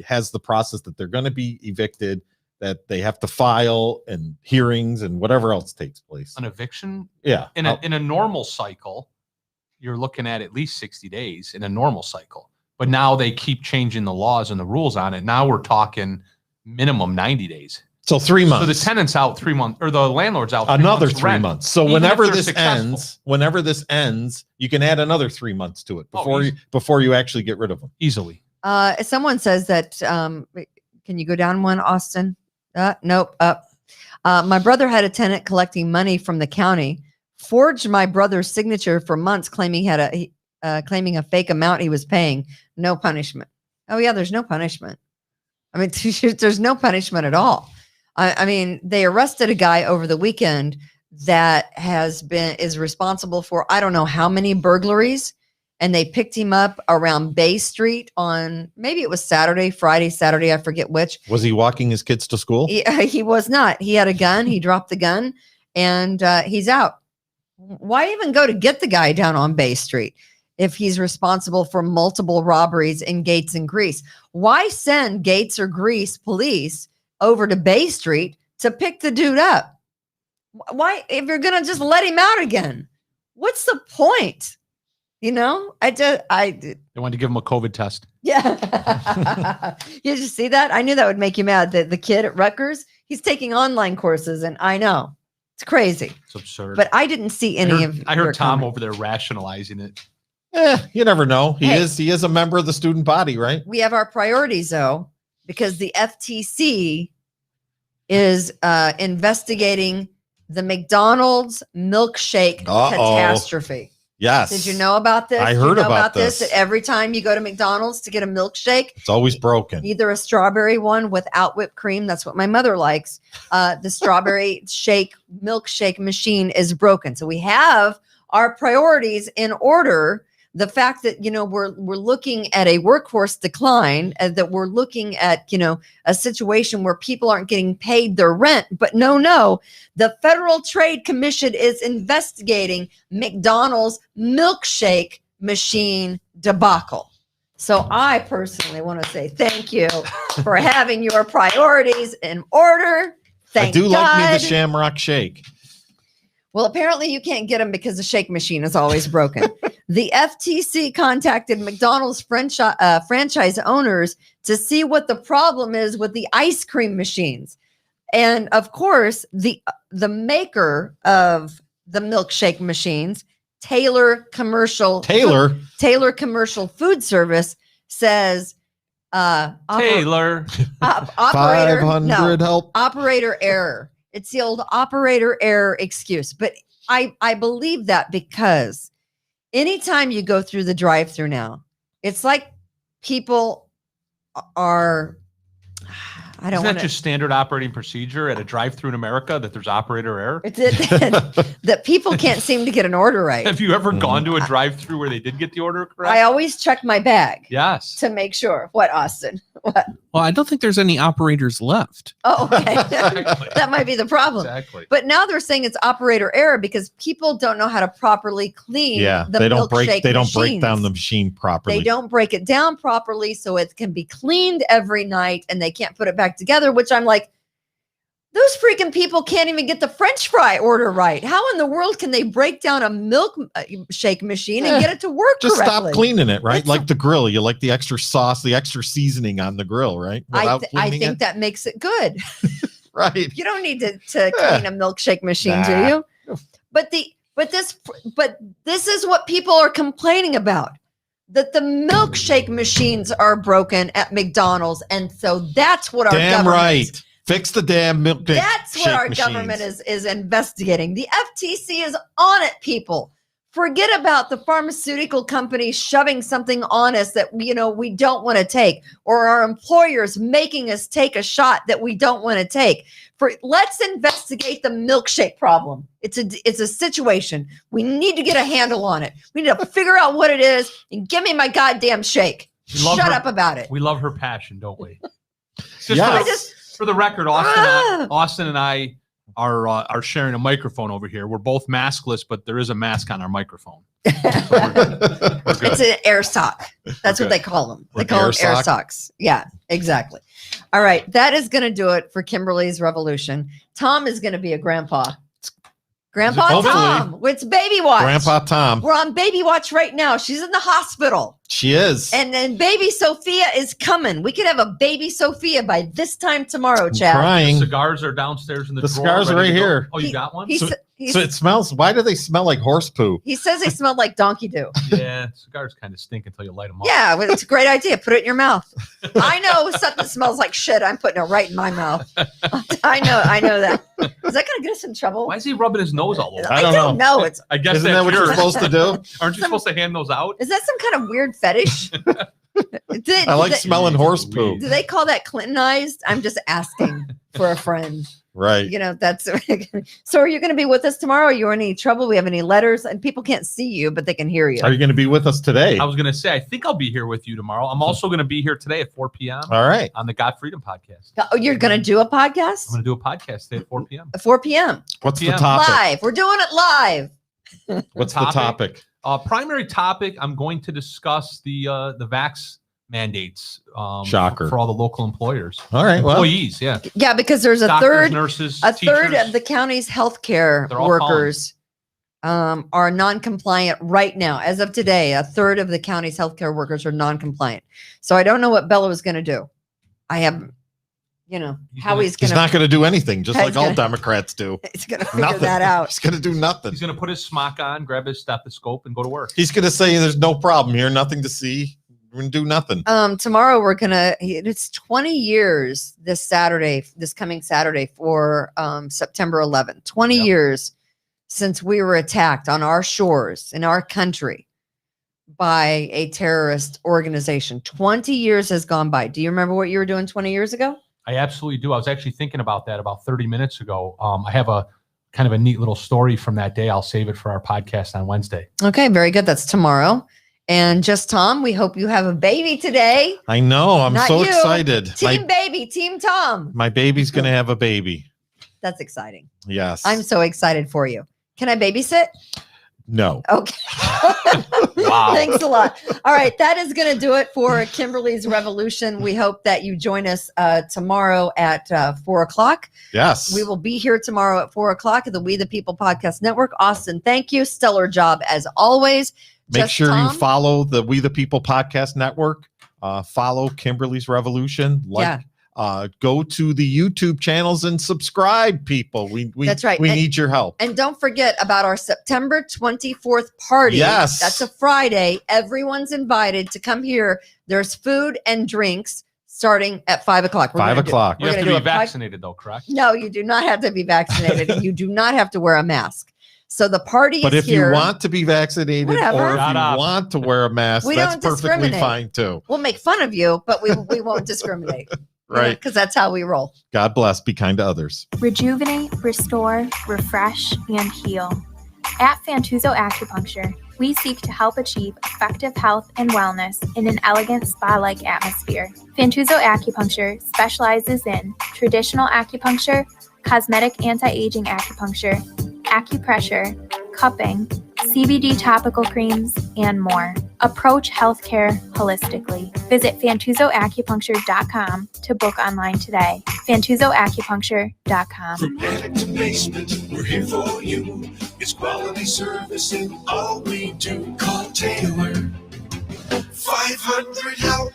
Speaker 4: has the process that they're going to be evicted, that they have to file and hearings and whatever else takes place?
Speaker 7: An eviction?
Speaker 4: Yeah.
Speaker 7: In a normal cycle, you're looking at least 60 days in a normal cycle. But now they keep changing the laws and the rules on it. Now we're talking minimum 90 days.
Speaker 4: So 3 months.
Speaker 7: So the tenant's out 3 months, or the landlord's out 3
Speaker 4: Another
Speaker 7: months
Speaker 4: 3
Speaker 7: rent.
Speaker 4: months. So
Speaker 7: Even
Speaker 4: whenever
Speaker 7: if they're
Speaker 4: this
Speaker 7: successful.
Speaker 4: ends, you can add another 3 months to it
Speaker 7: Oh,
Speaker 4: before you actually get rid of them.
Speaker 7: Easily.
Speaker 3: Someone says that, can you go down one, Austin? Nope. Up. My brother had a tenant collecting money from the county, forged my brother's signature for months, claiming a fake amount he was paying. No punishment. Oh yeah, there's no punishment. I mean, there's no punishment at all. I mean, they arrested a guy over the weekend that is responsible for I don't know how many burglaries, and they picked him up around Bay Street on maybe it was Friday, Saturday, I forget which.
Speaker 4: Was he walking his kids to school?
Speaker 3: He was not. He had a gun. He dropped the gun, and he's out. Why even go to get the guy down on Bay Street if he's responsible for multiple robberies in Gates and Grease? Why send Gates or Grease police over to Bay Street to pick the dude up? Why, if you're going to just let him out again? What's the point? You know,
Speaker 7: They wanted to give him a COVID test.
Speaker 3: Yeah. You just see that? I knew that would make you mad. The kid at Rutgers, he's taking online courses, and I know it's crazy.
Speaker 7: It's absurd.
Speaker 3: But I didn't see any of.
Speaker 7: I heard Tom
Speaker 3: comments.
Speaker 7: over there rationalizing it.
Speaker 4: You never know. He
Speaker 3: Hey.
Speaker 4: is a member of the student body, right?
Speaker 3: We have our priorities though, because the FTC is investigating the McDonald's milkshake catastrophe.
Speaker 4: Yes.
Speaker 3: Did you know about this?
Speaker 4: I
Speaker 3: Do
Speaker 4: heard
Speaker 3: you know
Speaker 4: about
Speaker 3: this.
Speaker 4: this.
Speaker 3: That every time you go to McDonald's to get a milkshake,
Speaker 4: It's always broken.
Speaker 3: either a strawberry one without whipped cream, that's what my mother likes. The strawberry milkshake machine is broken. So we have our priorities in order. The fact that, we're looking at a workforce decline, and that we're looking at, a situation where people aren't getting paid their rent. But no, the Federal Trade Commission is investigating McDonald's milkshake machine debacle. So I personally want to say thank you for having your priorities in order.
Speaker 4: I do like me
Speaker 3: God.
Speaker 4: the Shamrock Shake.
Speaker 3: Well, apparently you can't get them because the shake machine is always broken. The FTC contacted McDonald's franchise owners to see what the problem is with the ice cream machines. And of course, the maker of the milkshake machines, Taylor Commercial Food Service, says
Speaker 7: Taylor.
Speaker 3: operator
Speaker 4: 500 help.
Speaker 3: operator error. It's the old operator error excuse. But I believe that because anytime you go through the drive-through now, it's like people are, I don't
Speaker 7: Isn't
Speaker 3: want
Speaker 7: that just standard operating procedure at a drive-through in America that there's operator error?
Speaker 3: that people can't seem to get an order right.
Speaker 7: Have you ever gone to a drive-through where they did get the order correct?
Speaker 3: I always check my bag
Speaker 7: Yes.
Speaker 3: to make sure. What, Austin? What?
Speaker 5: Well, I don't think there's any operators left.
Speaker 3: Oh, okay.
Speaker 7: Exactly.
Speaker 3: That might be the problem.
Speaker 7: Exactly.
Speaker 3: But now they're saying it's operator error because people don't know how to properly clean.
Speaker 4: Yeah,
Speaker 3: the
Speaker 4: they don't break
Speaker 3: machines.
Speaker 4: down the machine properly.
Speaker 3: They don't break it down properly so it can be cleaned every night, and they can't put it back together, which I'm like, those freaking people can't even get the French fry order right. How in the world can they break down a milkshake machine and get it to work
Speaker 4: Just
Speaker 3: correctly?
Speaker 4: stop cleaning it, right?
Speaker 3: It's
Speaker 4: Like the grill. You like the extra sauce, the extra seasoning on the grill, right?
Speaker 3: I
Speaker 4: Cleaning
Speaker 3: think
Speaker 4: it?
Speaker 3: that makes it good.
Speaker 4: Right.
Speaker 3: You don't need to clean a milkshake machine, do you? But this is what people are complaining about. That the milkshake machines are broken at McDonald's, and so that's what our
Speaker 4: Damn
Speaker 3: government
Speaker 4: right. Fix the damn milk.
Speaker 3: That's what our government is investigating. The FTC is on it, people. Forget about the pharmaceutical companies shoving something on us that we don't want to take, or our employers making us take a shot that we don't want to take. Let's investigate the milkshake problem. It's a situation. We need to get a handle on it. We need to figure out what it is and give me my goddamn shake. Shut up about it.
Speaker 7: We love her passion, don't we? For the record, Austin and I are sharing a microphone over here. We're both maskless, but there is a mask on our microphone. So we're good.
Speaker 3: It's an air sock. That's what they call them. They call them air socks. Yeah, exactly. All right. That is going to do it for Kimberly's Revolution. Tom is going to be a grandpa. Grandpa
Speaker 4: Hopefully.
Speaker 3: Tom. It's baby watch.
Speaker 4: Grandpa Tom.
Speaker 3: We're on baby watch right now. She's in the hospital.
Speaker 4: She is.
Speaker 3: And then baby Sophia is coming. We could have a baby Sophia by this time tomorrow, Chad.
Speaker 4: Crying.
Speaker 7: The cigars are downstairs in the drawer.
Speaker 4: cigars are
Speaker 7: ready
Speaker 4: right
Speaker 7: to go.
Speaker 4: here.
Speaker 7: Oh, you got one?
Speaker 4: So it smells. Why do they smell like horse poo?
Speaker 3: He says they smell like donkey do.
Speaker 7: Yeah, cigars kind of stink until you light them up.
Speaker 3: Yeah, well, it's a great idea. Put it in your mouth. I know something smells like shit. I'm putting it right in my mouth. I know that. Is that going to get us in trouble?
Speaker 7: Why is he rubbing his nose all over?
Speaker 4: I
Speaker 3: don't
Speaker 4: don't
Speaker 3: know. It's
Speaker 7: I guess
Speaker 4: Isn't that what you're supposed to do?
Speaker 7: Aren't you supposed to hand those out?
Speaker 3: is that some kind of weird fetish?
Speaker 4: I like smelling horse poo.
Speaker 3: Do they call that Clintonized? I'm just asking for a friend.
Speaker 4: Right.
Speaker 3: You know, that's so. Are you going to be with us tomorrow? Are you in any trouble? We have any letters, and people can't see you, but they can hear you.
Speaker 4: Are you going to be with us today?
Speaker 7: I was going to say, I think I'll be here with you tomorrow. I'm also going to be here today at 4 p.m.
Speaker 4: All right.
Speaker 7: on the God Freedom podcast.
Speaker 3: Oh, you're going to do a podcast
Speaker 7: I'm going to do a podcast today at 4 p.m.
Speaker 3: at 4 p.m.
Speaker 4: What's the
Speaker 7: PM.
Speaker 4: topic?
Speaker 3: live. We're doing it live.
Speaker 4: What's the topic?
Speaker 7: Primary topic, I'm going to discuss the vax mandates
Speaker 4: Shocker.
Speaker 7: for all the local employers.
Speaker 4: All right. Well,
Speaker 7: Employees, yeah.
Speaker 3: Yeah, because there's a
Speaker 7: Doctors,
Speaker 3: third,
Speaker 7: nurses,
Speaker 3: a third
Speaker 7: teachers.
Speaker 3: of the county's healthcare
Speaker 7: They're all
Speaker 3: workers are non-compliant right now. As of today, a third of the county's healthcare workers are non-compliant. So I don't know what Bella was going to do. I have, how he's going
Speaker 4: he's
Speaker 3: to.
Speaker 4: not going to do anything, just
Speaker 3: He's
Speaker 4: like all
Speaker 3: gonna-
Speaker 4: Democrats do.
Speaker 3: He's going to figure
Speaker 4: Nothing.
Speaker 3: that out.
Speaker 4: He's going to do nothing.
Speaker 7: He's going to put his smock on, grab his stethoscope, and go to work.
Speaker 4: He's going to say there's no problem here, nothing to see. We're going to do nothing.
Speaker 3: Tomorrow it's 20 years this coming Saturday for September 11th. 20
Speaker 7: Yep.
Speaker 3: years since we were attacked on our shores in our country by a terrorist organization. 20 years has gone by. Do you remember what you were doing 20 years ago?
Speaker 7: I absolutely do. I was actually thinking about that about 30 minutes ago. I have a kind of a neat little story from that day. I'll save it for our podcast on Wednesday.
Speaker 3: Okay, very good. That's tomorrow. And just Tom, we hope you have a baby today.
Speaker 4: I know. I'm
Speaker 3: Not
Speaker 4: so
Speaker 3: you.
Speaker 4: excited.
Speaker 3: Team baby, Team Tom.
Speaker 4: My baby's going to have a baby.
Speaker 3: That's exciting.
Speaker 4: Yes.
Speaker 3: I'm so excited for you. Can I babysit?
Speaker 4: No.
Speaker 3: Okay.
Speaker 7: Wow.
Speaker 3: Thanks a lot. All right. That is going to do it for Kimberly's Revolution. We hope that you join us tomorrow at 4 o'clock.
Speaker 4: Yes.
Speaker 3: We will be here tomorrow at 4 o'clock at the We the People Podcast Network. Austin, thank you. Stellar job as always.
Speaker 4: Make
Speaker 3: Just
Speaker 4: sure
Speaker 3: Tom?
Speaker 4: you follow the We the People Podcast Network. Follow Kimberly's Revolution. Go to the YouTube channels and subscribe, people. We
Speaker 3: That's right.
Speaker 4: We need your help.
Speaker 3: And don't forget about our September 24th party.
Speaker 4: Yes.
Speaker 3: That's a Friday. Everyone's invited to come here. There's food and drinks starting at 5 o'clock. We're
Speaker 4: 5
Speaker 3: gonna do-
Speaker 4: o'clock.
Speaker 7: You
Speaker 3: We're
Speaker 7: have to
Speaker 3: gonna
Speaker 7: be
Speaker 3: do a
Speaker 7: vaccinated, though, correct?
Speaker 3: No, you do not have to be vaccinated. And you do not have to wear a mask. So the party
Speaker 4: But
Speaker 3: is
Speaker 4: if
Speaker 3: here.
Speaker 4: you want to be vaccinated
Speaker 3: Whatever.
Speaker 4: or if
Speaker 7: Shut
Speaker 4: you
Speaker 7: up.
Speaker 4: want to wear a mask,
Speaker 3: We
Speaker 4: that's
Speaker 3: don't
Speaker 4: perfectly
Speaker 3: discriminate.
Speaker 4: fine too.
Speaker 3: We'll make fun of you, but we won't discriminate.
Speaker 4: Right.
Speaker 3: Because that's how we roll.
Speaker 4: God bless. Be kind to others.
Speaker 1: Rejuvenate, restore, refresh, and heal. At Fantuzzo Acupuncture, we seek to help achieve effective health and wellness in an elegant spa-like atmosphere. Fantuzzo Acupuncture specializes in traditional acupuncture, cosmetic anti-aging acupuncture, acupressure, cupping, CBD topical creams, and more. Approach healthcare holistically. Visit FantuzzoAcupuncture.com to book online today. FantuzzoAcupuncture.com.
Speaker 2: From attic to basement, we're here for you. It's quality service in all we do. Call Taylor. 500 help.